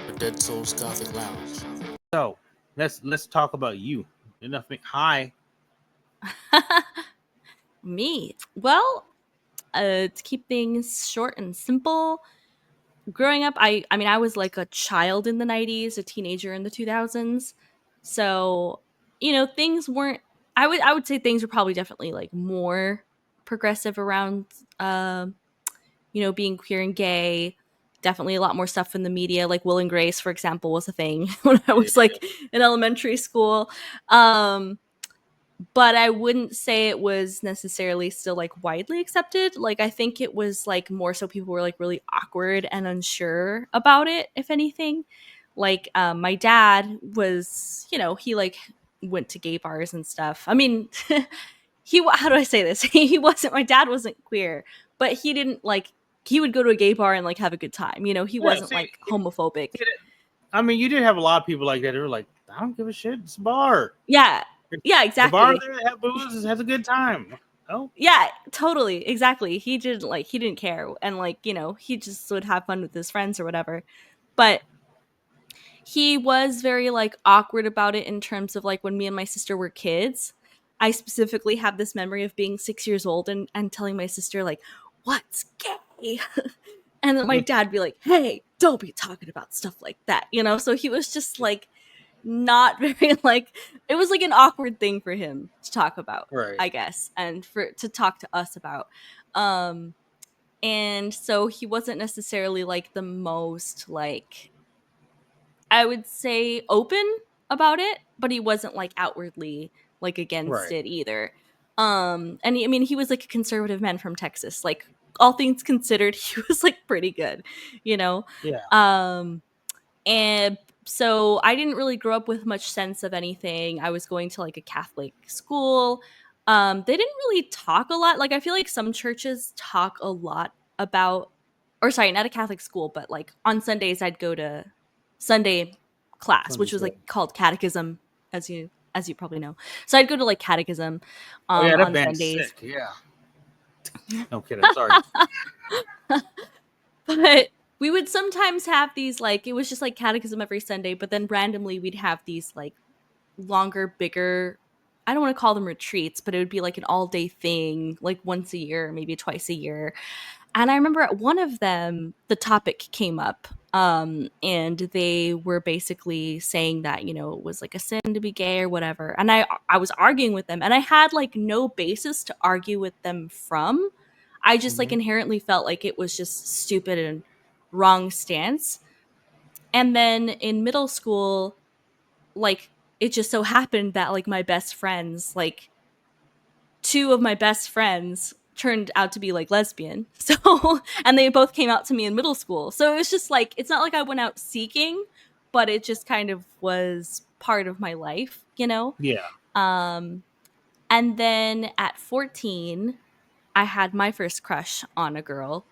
for Dead Souls Gothic Lounge. So let's talk about you. Hi. Me. Well, to keep things short and simple, growing up, I mean, I was like a child in the 90s, a teenager in the 2000s. So, things weren't I would say things were probably definitely like more progressive around being queer and gay. Definitely a lot more stuff in the media, like Will and Grace, for example, was a thing when I was like in elementary school. But I wouldn't say it was necessarily still like widely accepted. Like I think it was like more so people were like really awkward and unsure about it, if anything. Like my dad was, he like went to gay bars and stuff. I mean, how do I say this? My dad wasn't queer, but he didn't like, he would go to a gay bar and like have a good time. He wasn't like homophobic. I mean, you did have a lot of people like that who were like, I don't give a shit. It's a bar. Yeah, exactly. The bar there have booze, has a good time. Oh, yeah, totally, exactly. He didn't care, and like he just would have fun with his friends or whatever. But he was very like awkward about it in terms of like when me and my sister were kids. I specifically have this memory of being 6 years old and telling my sister like, "What's gay?" And then my dad be like, "Hey, don't be talking about stuff like that," So he was just like not very like, it was like an awkward thing for him to talk about, right. I guess, and to talk to us about. And so he wasn't necessarily like the most like, I would say, open about it, but he wasn't like outwardly like against it either. And I mean, he was like a conservative man from Texas. Like all things considered, he was like pretty good, Yeah. And so I didn't really grow up with much sense of anything. I was going to like a Catholic school. They didn't really talk a lot. Like I feel like some churches talk a lot about, or sorry, not a Catholic school, but like on Sundays I'd go to Sunday class, which was like called catechism, as you probably know. So I'd go to like catechism that on band's Sundays. sick. Yeah. No kidding. Sorry. But we would sometimes have these like, it was just like catechism every Sunday, but then randomly we'd have these like longer, bigger, I don't want to call them retreats, but it would be like an all-day thing, like once a year, maybe twice a year. And I remember at one of them, the topic came up, and they were basically saying that, it was like a sin to be gay or whatever. And I was arguing with them, and I had like no basis to argue with them from. I just like inherently felt like it was just stupid and wrong stance. And then in middle school, like it just so happened that like my best friends, like two of my best friends turned out to be like lesbian. So, and they both came out to me in middle school. So it was just like, it's not like I went out seeking, but it just kind of was part of my life, Yeah. And then at 14, I had my first crush on a girl.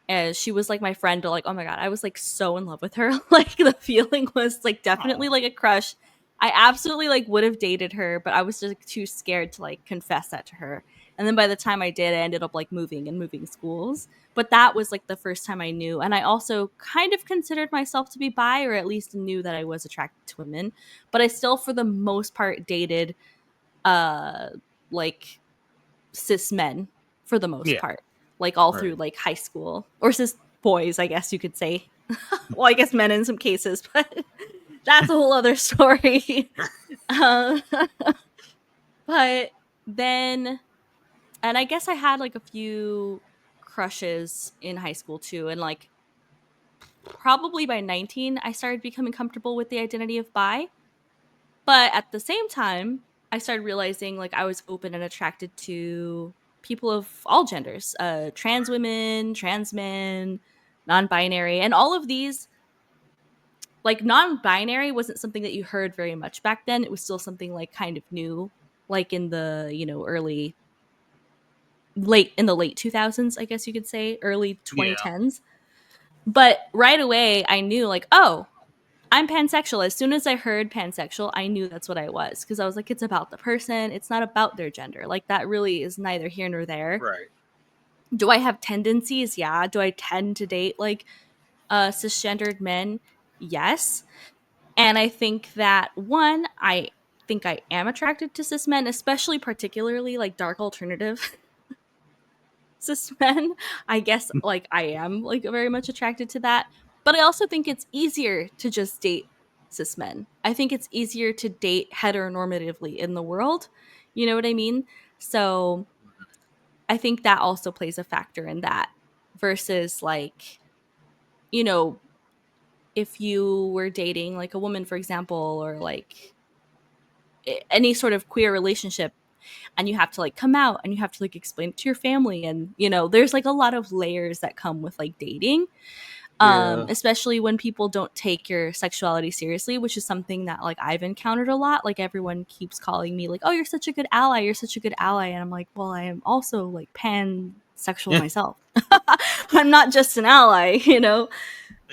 And she was like my friend, but like, oh my God, I was like so in love with her. Like the feeling was like definitely like a crush. I absolutely like would have dated her, but I was just like, too scared to like confess that to her. And then by the time I did, I ended up like moving schools. But that was like the first time I knew. And I also kind of considered myself to be bi, or at least knew that I was attracted to women. But I still, for the most part, dated like cis men for the most Yeah. part, like all Right. through like high school, or cis boys, I guess you could say. Well, I guess men in some cases, but that's a whole other story. uh, but then, and I guess I had like a few crushes in high school too, and like probably by 19 I started becoming comfortable with the identity of bi. But at the same time, I started realizing like I was open and attracted to people of all genders, trans women, trans men, non-binary, and all of these. Like non-binary wasn't something that you heard very much back then. It was still something like kind of new, like in the late 2000s, I guess you could say, early 2010s. But right away, I knew like, oh, I'm pansexual. As soon as I heard pansexual, I knew that's what I was, because I was like, it's about the person. It's not about their gender. Like that really is neither here nor there. Right. Do I have tendencies? Yeah. Do I tend to date like cisgendered men? Yes. And I think that I think I am attracted to cis men, especially particularly like dark alternative cis men. I guess like I am like very much attracted to that. But I also think it's easier to just date cis men. I think it's easier to date heteronormatively in the world. You know what I mean? So I think that also plays a factor in that, versus like, you know, if you were dating like a woman, for example, or like any sort of queer relationship, and you have to like come out and you have to like explain it to your family, and there's like a lot of layers that come with like dating, Yeah. especially when people don't take your sexuality seriously, which is something that like I've encountered a lot. Like everyone keeps calling me like, oh, you're such a good ally, and I'm like, well, I am also like pansexual myself. I'm not just an ally. I'm not.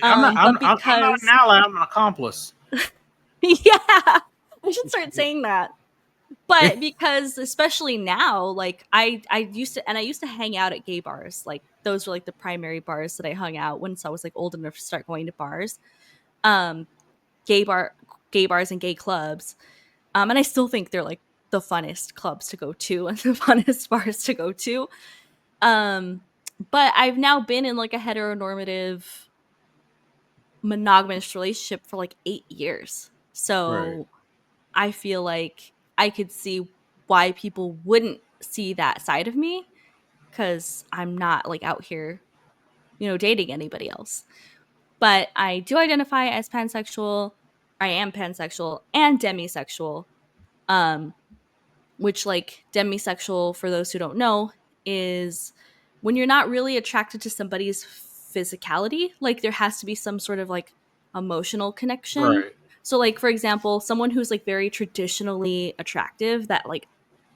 I'm But not because an ally. I'm an accomplice. yeah, I should start saying that. But because especially now, like I used to hang out at gay bars. Like those were like the primary bars that I hung out once I was like old enough to start going to bars. um gay bars and gay clubs. And I still think they're like the funnest clubs to go to and the funnest bars to go to. But I've now been in like a heteronormative monogamous relationship for like 8 years. Right. So I feel like I could see why people wouldn't see that side of me, because I'm not like out here, dating anybody else. But I do identify as pansexual. I am pansexual and demisexual. Um, which like demisexual, for those who don't know, is when you're not really attracted to somebody's physicality. Like there has to be some sort of like emotional connection. Right. So like for example, someone who's like very traditionally attractive, that like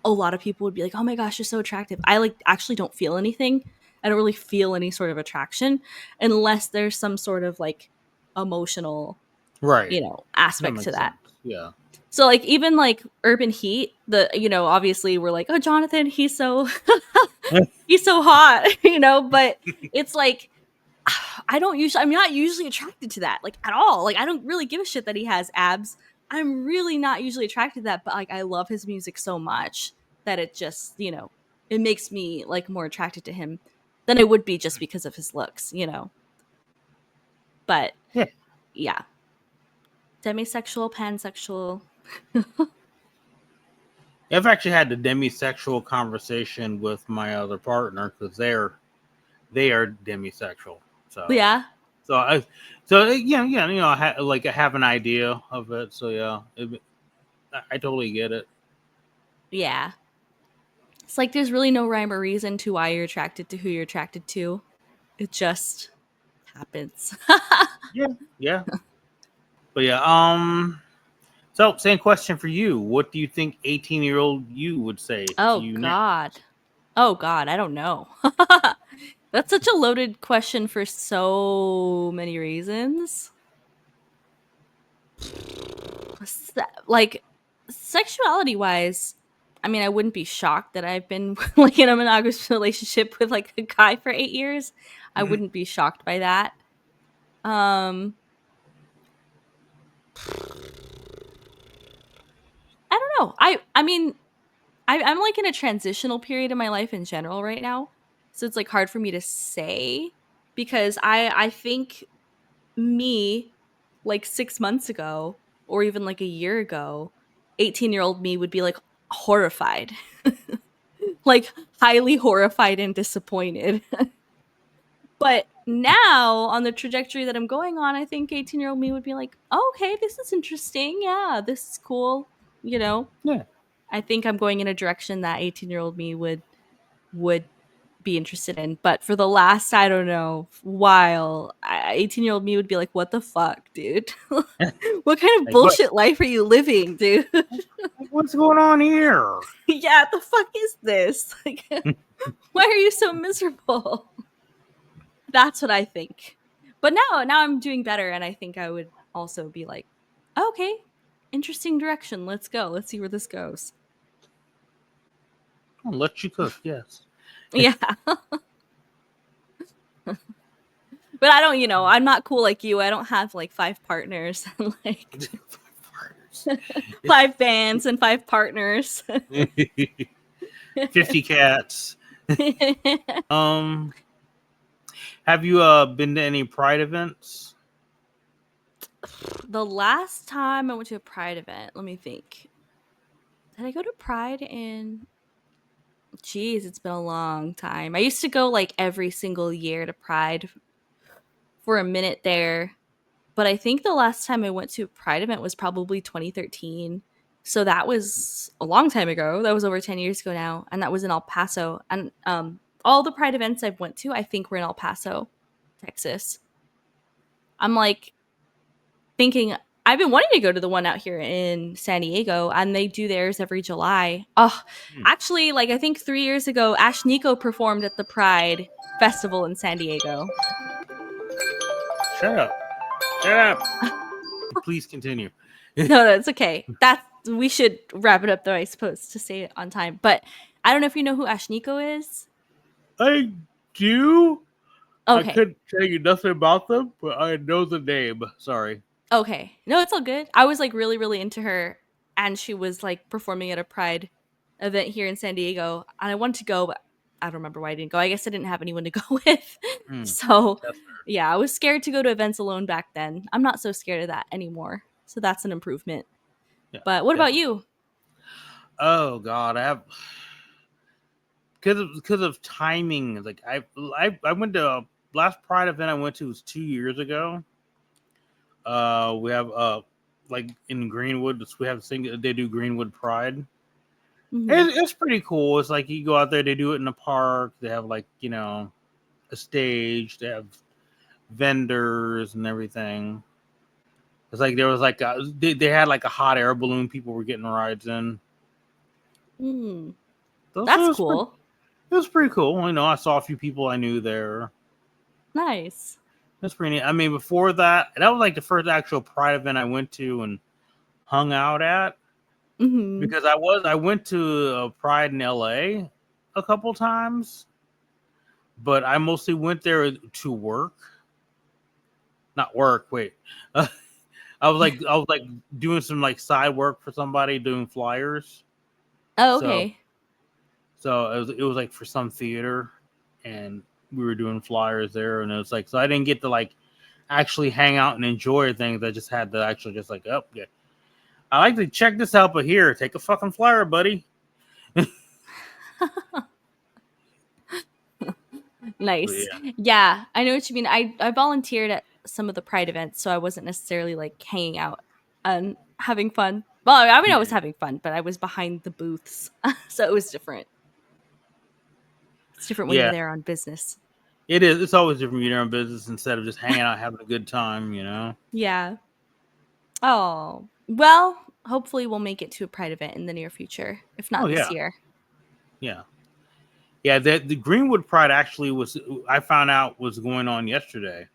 a lot of people would be like, oh my gosh, you're so attractive. I like actually don't feel anything. I don't really feel any sort of attraction unless there's some sort of like emotional, Right. That aspect makes to that. sense. Yeah. So like even like Urban Heat, obviously we're like, oh, Jonathan, he's so he's so hot, but it's like I'm not usually attracted to that, like at all. Like I don't really give a shit that he has abs. I'm really not usually attracted to that, but like I love his music so much that it just, it makes me like more attracted to him than I would be just because of his looks, But yeah. Demisexual, pansexual. I've actually had the demisexual conversation with my other partner, because they are demisexual. So Yeah. I have an idea of it. So yeah, I totally get it. Yeah. It's like there's really no rhyme or reason to why you're attracted to who you're attracted to. It just happens. Yeah. But yeah, so same question for you. What do you think 18-year-old you would say to you now? Oh God, I don't know. That's such a loaded question for so many reasons. Like sexuality wise, I mean, I wouldn't be shocked that I've been like in a monogamous relationship with like a guy for 8 years. I wouldn't be shocked by that. I don't know. I mean, I'm like in a transitional period in my life in general right now. So it's like hard for me to say because I think me like 6 months ago or even like a year ago, 18-year-old me would be like horrified. Like highly horrified and disappointed. But now on the trajectory that I'm going on, I think 18-year-old me would be like, oh, okay, this is interesting. Yeah, this is cool. You know, Yeah. I think I'm going in a direction that 18-year-old me would be interested in. But for the last, I don't know, while 18-year-old me would be like, what the fuck, dude? What kind of Like, what? bullshit life are you living, dude? What's going on here? Yeah, the fuck is this? Like, why are you so miserable? That's what I think. But now I'm doing better, and I think I would also be like, okay, interesting direction. Let's go. Let's see where this goes. I'll let you cook. Yes. Yeah. But I don't, I'm not cool like you. I don't have like 5 partners and like 5 bands and 5 partners. 50 cats. Have you been to any Pride events? The last time I went to a Pride event, let me think. Did I go to Pride in Jeez, it's been a long time. I used to go like every single year to Pride for a minute there. But I think the last time I went to a Pride event was probably 2013. So that was a long time ago. That was over 10 years ago now. And that was in El Paso. And all the Pride events I've went to, I think were in El Paso, Texas. I'm like thinking, I've been wanting to go to the one out here in San Diego, and they do theirs every July. Oh, actually, like I think 3 years ago, Ash Nico performed at the Pride Festival in San Diego. Shut up. Shut up. Please continue. No, it's okay. We should wrap it up though, I suppose, to say it on time. But I don't know if you know who Ash Nico is. I do. Okay. I couldn't tell you nothing about them, but I know the name. Sorry. Okay. No, it's all good. I was like really, really into her, and she was like performing at a Pride event here in San Diego, and I wanted to go, but I don't remember why I didn't go. I guess I didn't have anyone to go with. So yeah, I was scared to go to events alone back then. I'm not so scared of that anymore. So that's an improvement. Yeah, but what about you? Oh God, I have because of timing. Like I went to last Pride event I went to was 2 years ago. We have like in Greenwood, we have they do Greenwood Pride. Mm-hmm. It's pretty cool. It's like you go out there, they do it in the park. They have like a stage. They have vendors and everything. It's like there was like they had like a hot air balloon. People were getting rides in. That's cool. It was pretty cool. I saw a few people I knew there. Nice. That's pretty neat. I mean, before that was like the first actual Pride event I went to and hung out at. Mm-hmm. Because I went to a Pride in LA a couple times, but I mostly went there to work. Not work. Wait, I was like doing some like side work for somebody doing flyers. Oh, okay. So it was like for some theater, and we were doing flyers there, and it was like, so I didn't get to like actually hang out and enjoy things. I just had to actually just like, oh yeah, I like to check this out, but here, take a fucking flyer, buddy. Nice. Yeah, I know what you mean. I volunteered at some of the Pride events, so I wasn't necessarily like hanging out and having fun. Well, I mean, I was having fun, but I was behind the booths, so it was different. It's different when you're there on business. It is. It's always different when you're on business instead of just hanging out, having a good time, Yeah. Oh, well, hopefully we'll make it to a Pride event in the near future, if not this year. Yeah. Yeah, the Greenwood Pride actually I found out was going on yesterday.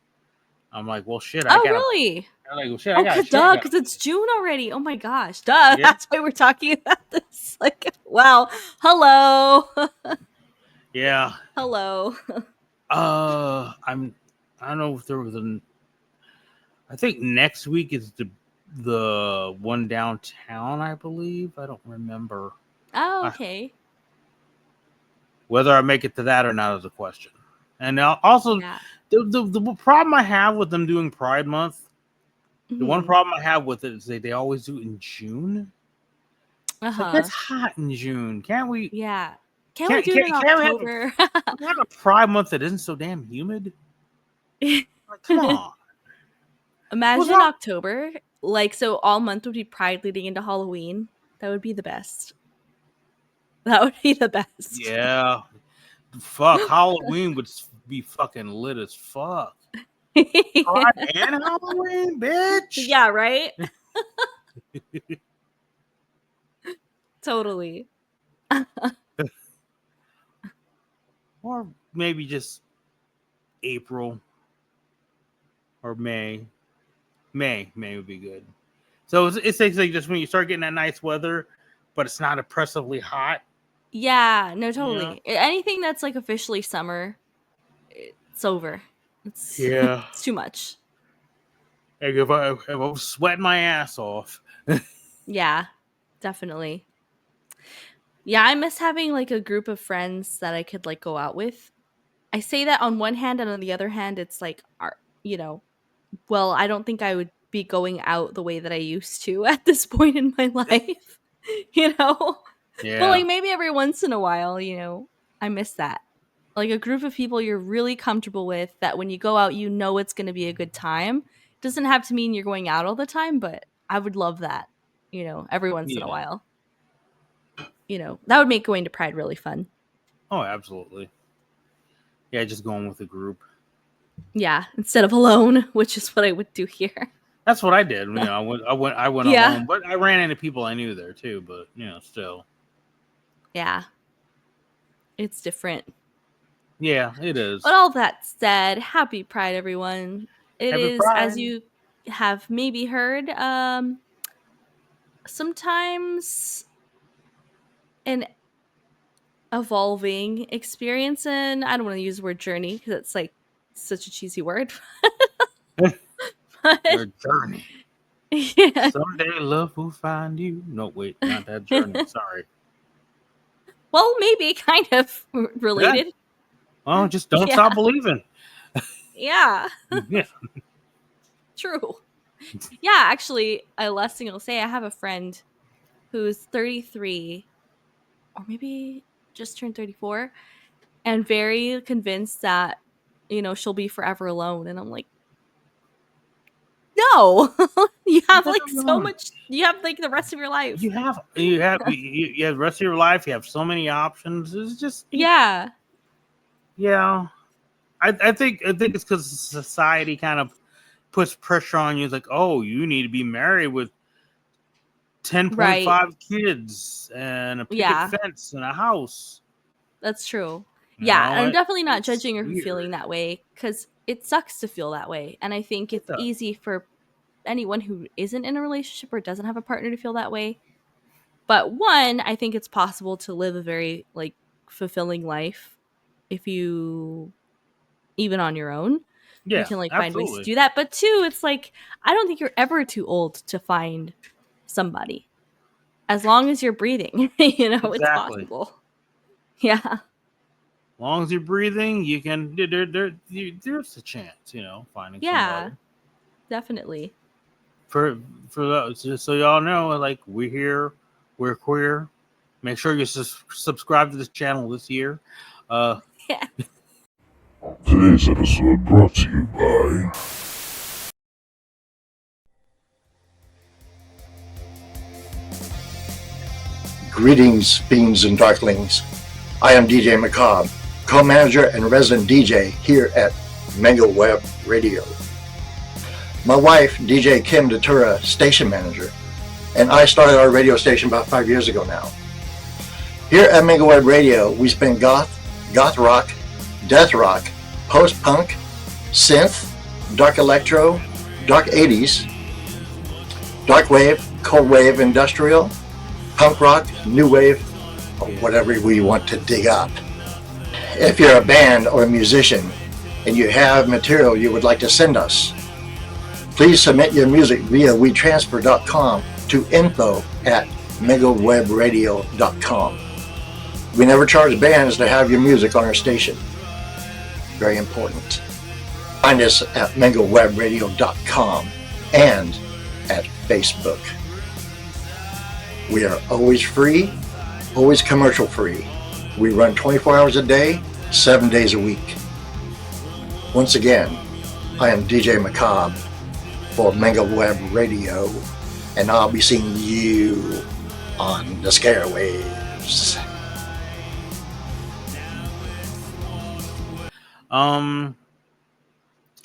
I'm like, well, shit. Really? I'm like, well, shit, duh, because it's June already. Oh my gosh. Duh. Yeah. That's why we're talking about this. Like, wow. Hello. Yeah. Hello. I don't know if there was I think next week is the one downtown, I believe. I don't remember. Oh, okay. Whether I make it to that or not is a question. And also, Yeah. the problem I have with them doing Pride Month, the one Mhm. problem I have with it is they always do it in June. It's like, it's hot in June. Can't we? Yeah. Can't we do it in Can't we October? have a Pride Month that isn't so damn humid? Like, come on. Imagine October. Like, so all month would be Pride leading into Halloween. That would be the best. That would be the best. Yeah. Fuck, Halloween would be fucking lit as fuck. Pride and Halloween, bitch. Yeah, right? Totally. Or maybe just April or May. May would be good. So it's like just when you start getting that nice weather, but it's not oppressively hot. Yeah, no, totally. Anything that's like officially summer, it's over. It's too much. Like if I was sweating my ass off. Yeah, definitely. Yeah, I miss having like a group of friends that I could like go out with. I say that on one hand, and on the other hand, it's like, well, I don't think I would be going out the way that I used to at this point in my life, Yeah. But like maybe every once in a while, I miss that. Like a group of people you're really comfortable with that when you go out, it's going to be a good time. It doesn't have to mean you're going out all the time, but I would love that, every once in a while. That would make going to Pride really fun. Oh, absolutely. Yeah, just going with a group. Yeah, instead of alone, which is what I would do here. That's what I did. I went alone, but I ran into people I knew there too. But still. Yeah, it's different. Yeah, it is. But all that said, happy Pride, everyone. It is, as you have maybe heard, sometimes an evolving experience, and I don't want to use the word journey because it's like such a cheesy word. Your journey. Yeah. Someday love will find you. No, wait, not that journey. Sorry. Well, maybe kind of related. Yeah. Oh, just don't stop believing. Yeah. True. Yeah, actually, last thing I'll say, I have a friend who's 33, or maybe just turned 34, and very convinced that, she'll be forever alone. And I'm like, no, you have like so much, you have like the rest of your life. You have the rest of your life. You have so many options. It's just, yeah. I think it's because society kind of puts pressure on you. It's like, oh, you need to be married with 10.5 kids and a picket fence and a house. That's true. Yeah, I'm definitely not judging or feeling that way because it sucks to feel that way. And I think it's easy for anyone who isn't in a relationship or doesn't have a partner to feel that way. But one, I think it's possible to live a very like fulfilling life if you, even on your own, you can like find ways to do that. But two, it's like, I don't think you're ever too old to find somebody. As long as you're breathing, it's possible. Yeah. As long as you're breathing, you can. There's a chance, finding somebody. Yeah, definitely. For those, just so y'all know, like we're here, we're queer. Make sure you subscribe to this channel this year. Yeah. Today's episode brought to you by Greetings, fiends and darklings. I am DJ Macabre, co-manager and resident DJ here at Mega Web Radio. My wife, DJ Kim Datura, station manager, and I started our radio station about 5 years ago now. Here at Mega Web Radio, we spin goth rock, death rock, post-punk, synth, dark electro, dark 80s, dark wave, cold wave, industrial, punk rock, new wave, or whatever we want to dig up. If you're a band or a musician and you have material you would like to send us, please submit your music via WeTransfer.com to info@megawebradio.com. megawebradio.com. We never charge bands to have your music on our station. Very important. Find us at megawebradio.com and at Facebook. We are always free, always commercial free. We run 24 hours a day, 7 days a week. Once again, I am DJ Macabre for Mega Web Radio, and I'll be seeing you on the Scarewaves.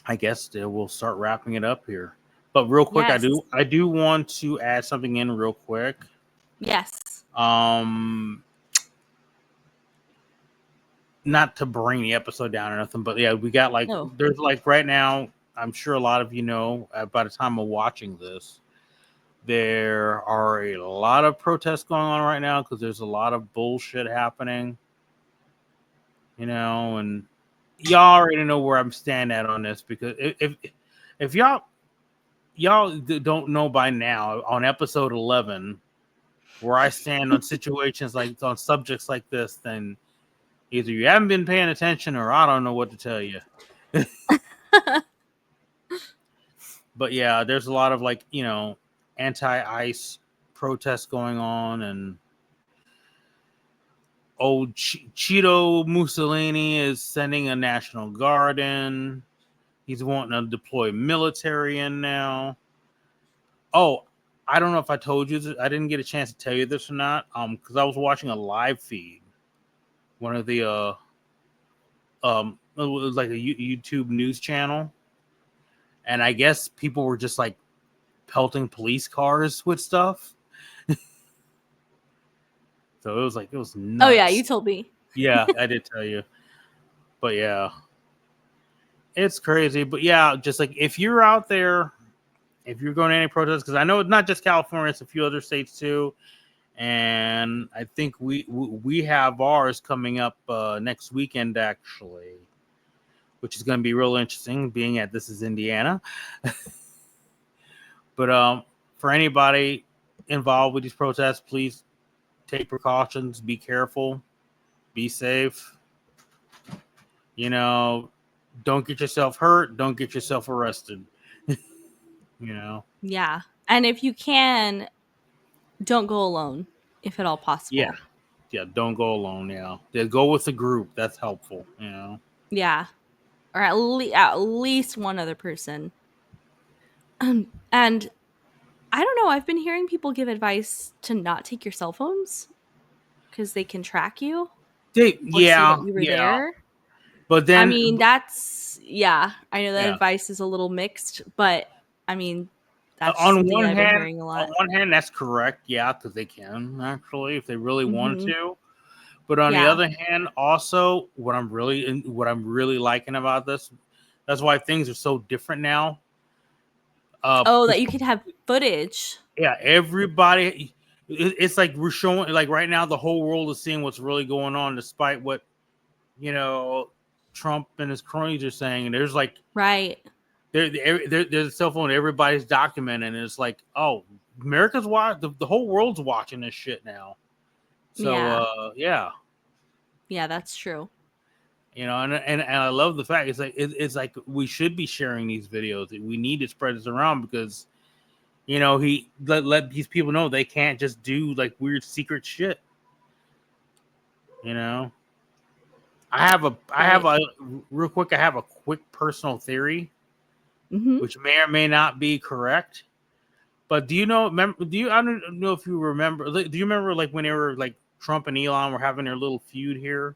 I guess we'll start wrapping it up here. But real quick, Yes. I do want to add something in real quick. Yes. Not to bring the episode down or nothing, but yeah, we got like there's like right now, I'm sure a lot of you know by the time of watching this, there are a lot of protests going on right now because there's a lot of bullshit happening, you know, and y'all already know where I'm standing at on this, because if y'all don't know by now on episode 11 where I stand on situations like on subjects like this, then either you haven't been paying attention or I don't know what to tell you. But yeah, there's a lot of like, you know, anti-ICE protests going on, and old Cheeto Mussolini is sending a National Guard in. He's wanting to deploy military in now. Oh, I don't know if I told you this. I didn't get a chance to tell you this or not. Because I was watching a live feed. One of the it was like a YouTube news channel. And I guess people were just like pelting police cars with stuff. So it was nuts. Oh yeah, you told me. Yeah, I did tell you. But yeah, it's crazy. But yeah, just like if you're out there, if you're going to any protests, because I know it's not just California, it's a few other states too. And I think we have ours coming up next weekend, actually, which is going to be real interesting, being at This Is Indiana. But for anybody involved with these protests, please take precautions, be careful, be safe. You know, don't get yourself hurt, don't get yourself arrested. You know? Yeah. And if you can, don't go alone, if at all possible. Yeah. Yeah, don't go alone, yeah. Go with a group. That's helpful, you know? Yeah. Or at least one other person. And I don't know, I've been hearing people give advice to not take your cell phones because they can track you. Yeah, see that you were there. But then, I mean, that's, yeah, I know that advice is a little mixed, but I mean, that's on something one I've been hand, hearing a lot. on one hand, that's correct, yeah, because they can actually, if they really want Mhm. to. But on the other hand, also, what I'm really liking about this, that's why things are so different now. That you could have footage. Yeah, everybody. It's like we're showing, like right now, the whole world is seeing what's really going on, despite what, you know, Trump and his cronies are saying. And there's like, right, there's a cell phone everybody's documenting, and it's like, oh, America's watching, the whole world's watching this shit now. So yeah, that's true. You know, and I love the fact it's like we should be sharing these videos. We need to spread this around because, you know, he let these people know they can't just do like weird secret shit. You know, I have a real quick. I have a quick personal theory, which may or may not be correct. But I don't know if you remember. Do you remember like when they were like Trump and Elon were having their little feud here?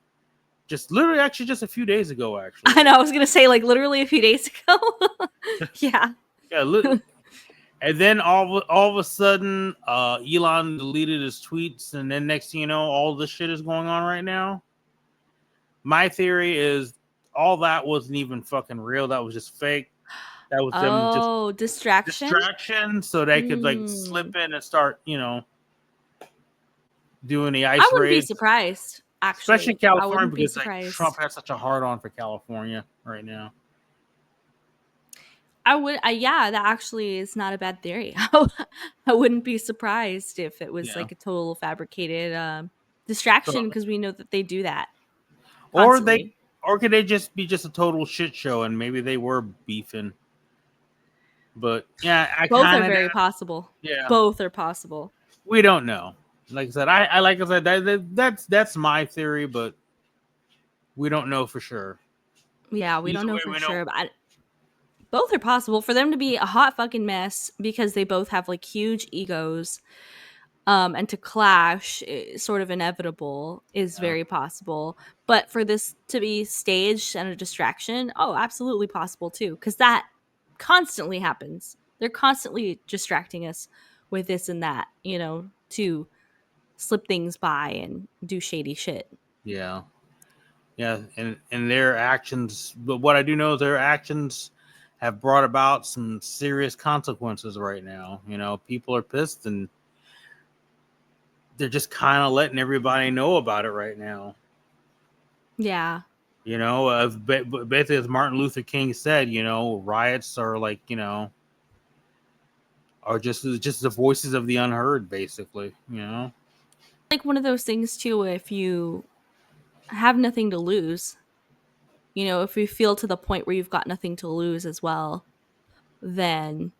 Just a few days ago, actually. I know. I was gonna say like literally a few days ago. Yeah. Yeah. And then all of a sudden, Elon deleted his tweets, and then next thing you know, all this shit is going on right now. My theory is all that wasn't even fucking real. That was just fake. That was them just distraction, so they could like slip in and start, you know, doing the ice I wouldn't raids. be surprised, actually. Especially California, because like, Trump has such a hard on for California right now. Yeah, that actually is not a bad theory. I wouldn't be surprised if it was Yeah. like a total fabricated distraction, So, because we know that they do that or constantly. could they just be just a total shit show and maybe they were beefing? But yeah, I Both are kind of very possible. yeah. Both are possible. We don't know. Like I said, I like I said that's my theory, but we don't know for sure. Yeah, we Either don't know way, for we know. sure, but both are possible. For them to be a hot fucking mess because they both have like huge egos, and to clash, sort of inevitable, is Yeah. very possible. But for this to be staged and a distraction, oh, absolutely possible too, because that constantly happens. They're constantly distracting us with this and that, to slip things by and do shady shit. Yeah. Yeah, and their actions, but what I do know is their actions have brought about some serious consequences right now. People are pissed and they're just kind of letting everybody know about it right now. Yeah. Basically, as Martin Luther King said, riots are like, are just the voices of the unheard, basically. Like one of those things too, if you have nothing to lose, if you feel to the point where you've got nothing to lose as well, then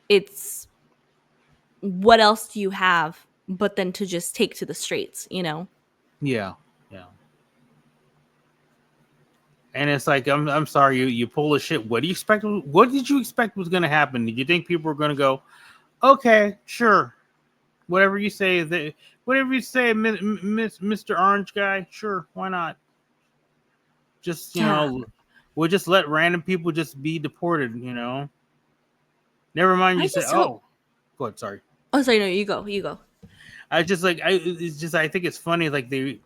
it's, what else do you have but then to just take to the streets? Yeah, yeah. And it's like, I'm sorry, you pull the shit. What do you expect? What did you expect was going to happen? Did you think people were going to go, okay, sure, whatever you say, Mr. Orange guy, sure, why not? Just Yeah. we'll just let random people just be deported. Never mind. I You say, just hope. oh, go ahead. Sorry. Oh, sorry. No, you go. I just like it's just I think it's funny. Like they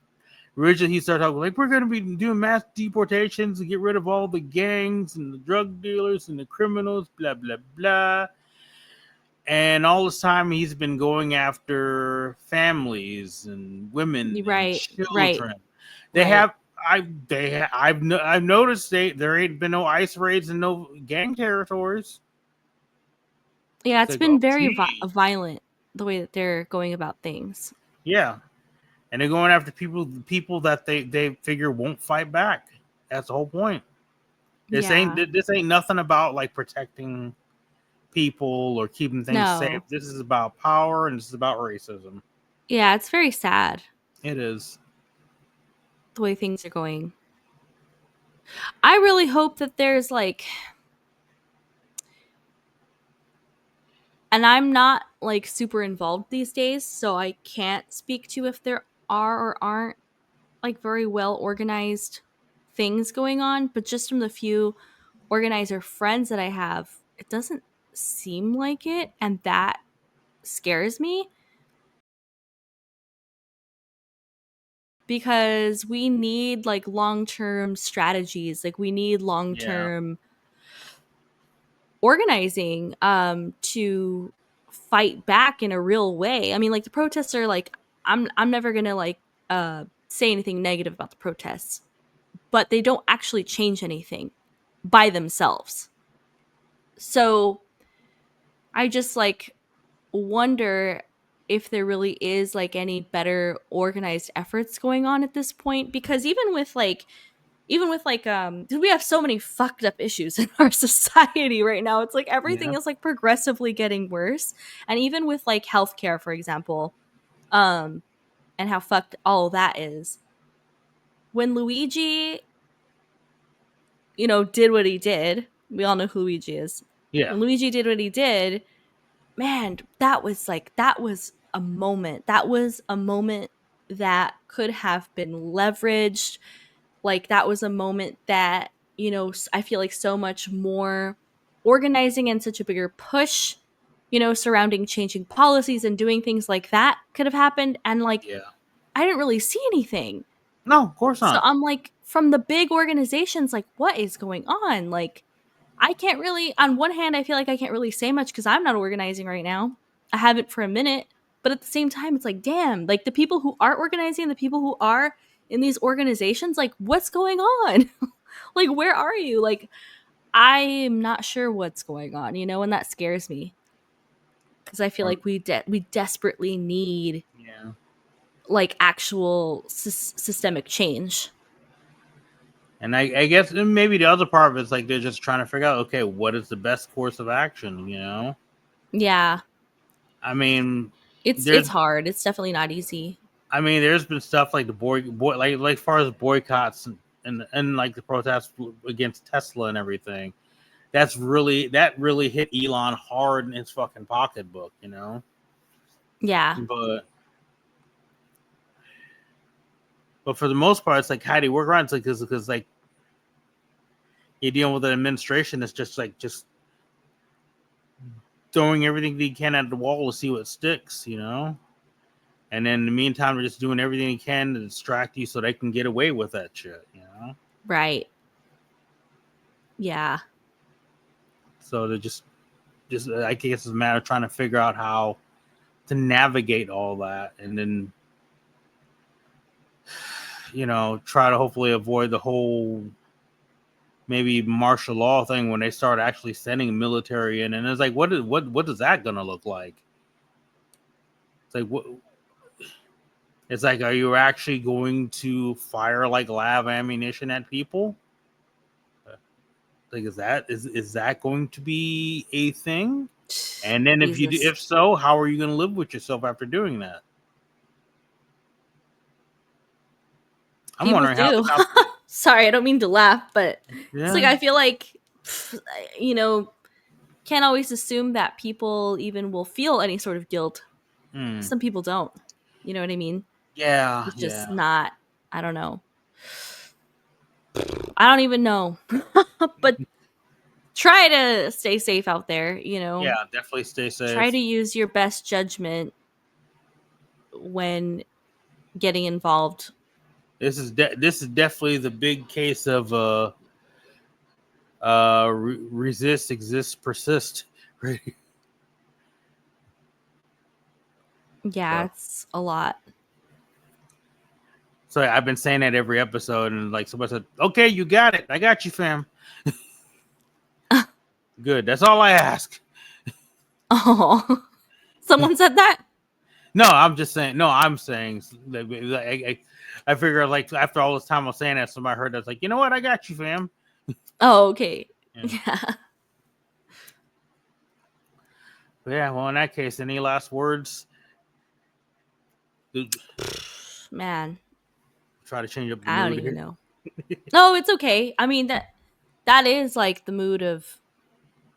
originally he started talking like we're going to be doing mass deportations to get rid of all the gangs and the drug dealers and the criminals, blah blah blah. And all this time he's been going after families and women and Right. Right. children. They Right. have I've noticed there ain't been no ICE raids and no gang territories. Yeah, It's it's like, been oh very gee, violent the way that they're going about things. yeah, and they're going after people that they figure won't fight back. That's the whole point. Yeah. This ain't nothing about like protecting people or keeping things safe. No. This is about power and this is about racism. Yeah, it's very sad It is. the way things are going. I really hope that there's like, and I'm not like super involved these days, so I can't speak to if there are or aren't like very well organized things going on, but just from the few organizer friends that I have, it doesn't seem like it, and that scares me, because we need like long-term strategies, like we need Yeah. long-term organizing to fight back in a real way. I mean, like the protests are like, I'm never gonna like say anything negative about the protests, but they don't actually change anything by themselves. So I just like wonder if there really is like any better organized efforts going on at this point, because we have so many fucked up issues in our society right now. It's like everything Yeah. is like progressively getting worse. And even with like healthcare, for example, and how fucked all that is. When Luigi, did what he did, we all know who Luigi is. Yeah. When Luigi did what he did, man, that was a moment. That was a moment that could have been leveraged. Like that was a moment that, I feel like so much more organizing and such a bigger push, surrounding changing policies and doing things like that could have happened. And like, Yeah. I didn't really see anything. No, of course So not. I'm like, from the big organizations, like, what is going on? Like, I can't really, on one hand, I feel like I can't really say much because I'm not organizing right now. I haven't for a minute. But at the same time, it's like, damn, like the people who are organizing, the people who are in these organizations, like, what's going on? Like, where are you? Like, I'm not sure what's going on, and that scares me because I feel like we desperately need Yeah. like actual systemic change. And I guess maybe the other part of it is like they're just trying to figure out, okay, what is the best course of action, Yeah, I mean, it's hard. It's definitely not easy. I mean, there's been stuff like the boy like as far as boycotts and like the protests against Tesla and everything. That really hit Elon hard in his fucking pocketbook, Yeah. But for the most part, it's like, how do you work around? It's like because like you're dealing with an administration that's just throwing everything they can at the wall to see what sticks, And then in the meantime, they're just doing everything they can to distract you so they can get away with that shit, Right. Yeah. So they're just I guess it's a matter of trying to figure out how to navigate all that, and then try to hopefully avoid the whole maybe martial law thing when they start actually sending military in, and it's like, what is that gonna look like? It's like, what? It's like, are you actually going to fire like live ammunition at people? Like, is that going to be a thing? And then if so, how are you going to live with yourself after doing that? I'm People wondering do. how. Sorry, I don't mean to laugh, but Yeah. it's like I feel like can't always assume that people even will feel any sort of guilt. Some people don't. You know what I mean? Yeah. It's just not. I don't know. I don't even know. But try to stay safe out there. Yeah, definitely stay safe. Try to use your best judgment when getting involved. This is definitely the big case of resist, exist, persist. Right? Yeah, it's a lot. So I've been saying that every episode, and like somebody said, "Okay, you got it. I got you, fam." Good. That's all I ask. Oh, someone said that? No, I'm just saying. No, I'm saying. I figure like after all this time of saying that, somebody heard that's like, you know what? I got you, fam. Oh, okay. Yeah. Yeah. Well, in that case, any last words? Man, Try to change up the I mood don't even here. know. No, it's okay. I mean that is like the mood of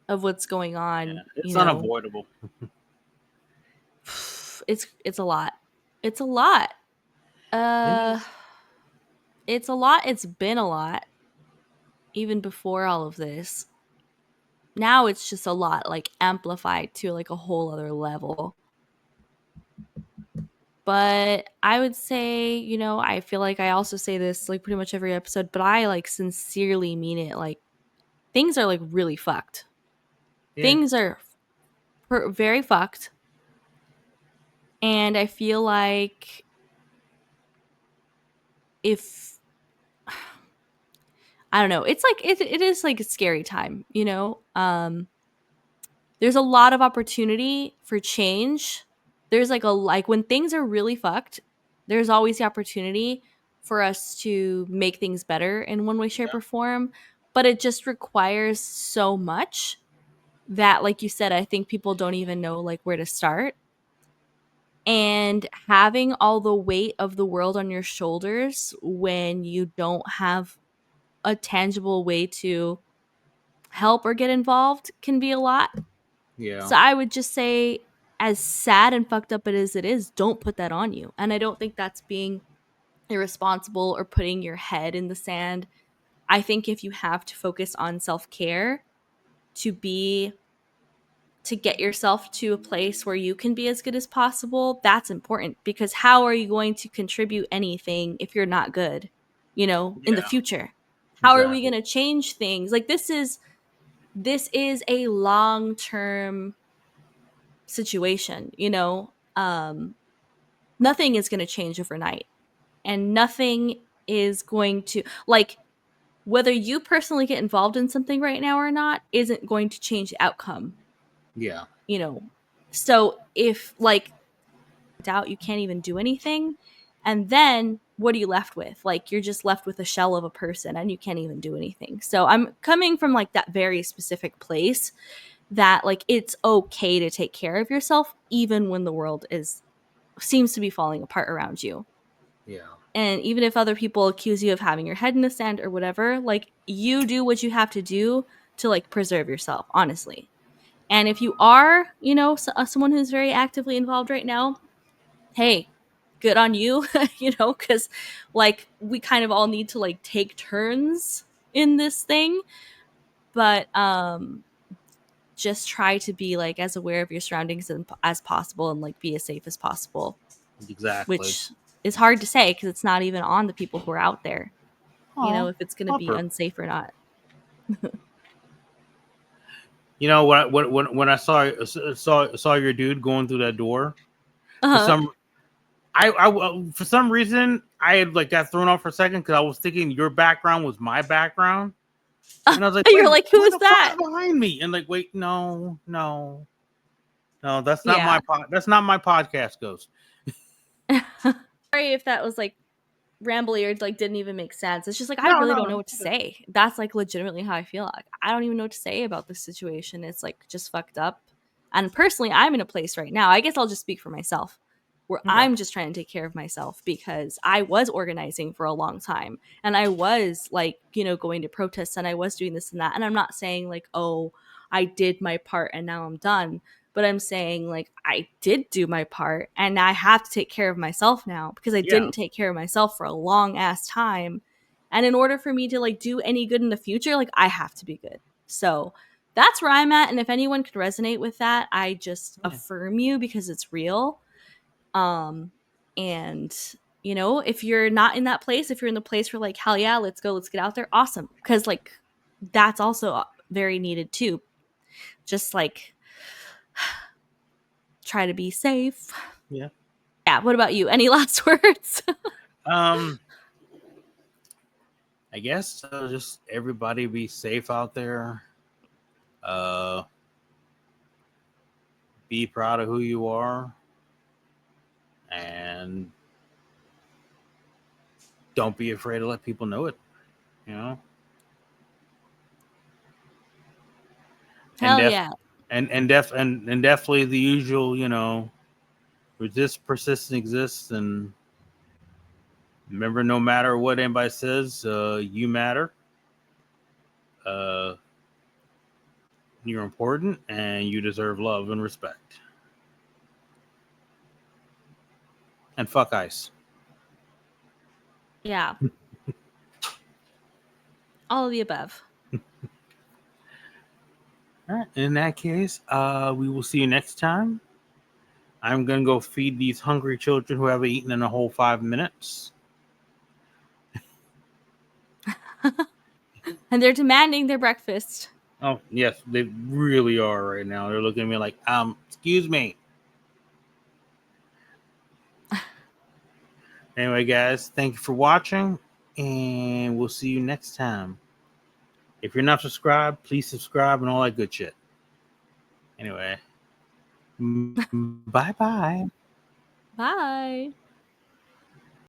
what's going on. Yeah, it's unavoidable. It's a lot. It's a lot. It's a lot. It's been a lot. Even before all of this. Now it's just a lot, like amplified to like a whole other level. But I would say, I feel like I also say this like pretty much every episode, but I like sincerely mean it. Like things are like really fucked. Yeah. Things are very fucked. And I feel like if I don't know, it's like it is like a scary time, there's a lot of opportunity for change. There's like when things are really fucked, there's always the opportunity for us to make things better in one way, shape, or form. But it just requires so much that, like you said, I think people don't even know like where to start. And having all the weight of the world on your shoulders when you don't have a tangible way to help or get involved can be a lot. Yeah. So I would just say, as sad and fucked up as it is, don't put that on you. And I don't think that's being irresponsible or putting your head in the sand. I think if you have to focus on self-care to get yourself to a place where you can be as good as possible, that's important, because how are you going to contribute anything if you're not good, in the future? How are we going to change things? Like this is a long-term situation, nothing is going to change overnight, and nothing is going to, like, whether you personally get involved in something right now or not isn't going to change the outcome. Yeah. You know, so if like doubt, you can't even do anything, and then what are you left with? Like, you're just left with a shell of a person and you can't even do anything. So I'm coming from like that very specific place that like it's okay to take care of yourself even when the world seems to be falling apart around you. Yeah. And even if other people accuse you of having your head in the sand or whatever, like, you do what you have to do to like preserve yourself, honestly. And if you are, you know, someone who's very actively involved right now, hey, good on you, you know, because like we kind of all need to like take turns in this thing. But just try to be like as aware of your surroundings as possible and like be as safe as possible. Exactly. Which is hard to say because it's not even on the people who are out there. You know, if it's going to be Hopper. unsafe or not. You know when I saw your dude going through that door, Uh-huh. for some reason I had like got thrown off for a second because I was thinking your background was my background, and I was like, You're wait, like, who what is the that? fuck is behind me? And like, wait, no, that's not Yeah. that's not my podcast ghost. Sorry if that was like rambly or like didn't even make sense. It's just like I No, really no. don't know what to say. That's like legitimately how I feel. Like I don't even know what to say about this situation. It's like just fucked up. And personally, I'm in a place right now. I guess I'll just speak for myself, where Okay. I'm just trying to take care of myself because I was organizing for a long time and I was like, you know, going to protests and I was doing this and that. And I'm not saying like, oh, I did my part and now I'm done. But I'm saying like I did do my part and I have to take care of myself now because I didn't take care of myself for a long ass time. And in order for me to like do any good in the future, like I have to be good. So that's where I'm at. And if anyone could resonate with that, I just affirm you because it's real. And you know, if you're not in that place, if you're in the place where like, hell yeah, let's go, let's get out there, awesome. Because like that's also very needed too. Just like try to be safe. Yeah. What about you? Any last words? I guess just everybody be safe out there. Be proud of who you are, and don't be afraid to let people know it. You know. Hell yeah. And definitely the usual, you know, resist, persist, and exist. And remember, no matter what anybody says, you matter. You're important, and you deserve love and respect. And fuck ICE. Yeah. All of the above. All right. In that case, we will see you next time. I'm gonna go feed these hungry children who haven't eaten in a whole 5 minutes. And they're demanding their breakfast. Oh yes, they really are right now. They're looking at me like, excuse me. Anyway, guys, thank you for watching, and we'll see you next time. If you're not subscribed, please subscribe and all that good shit. Anyway, bye-bye. Bye.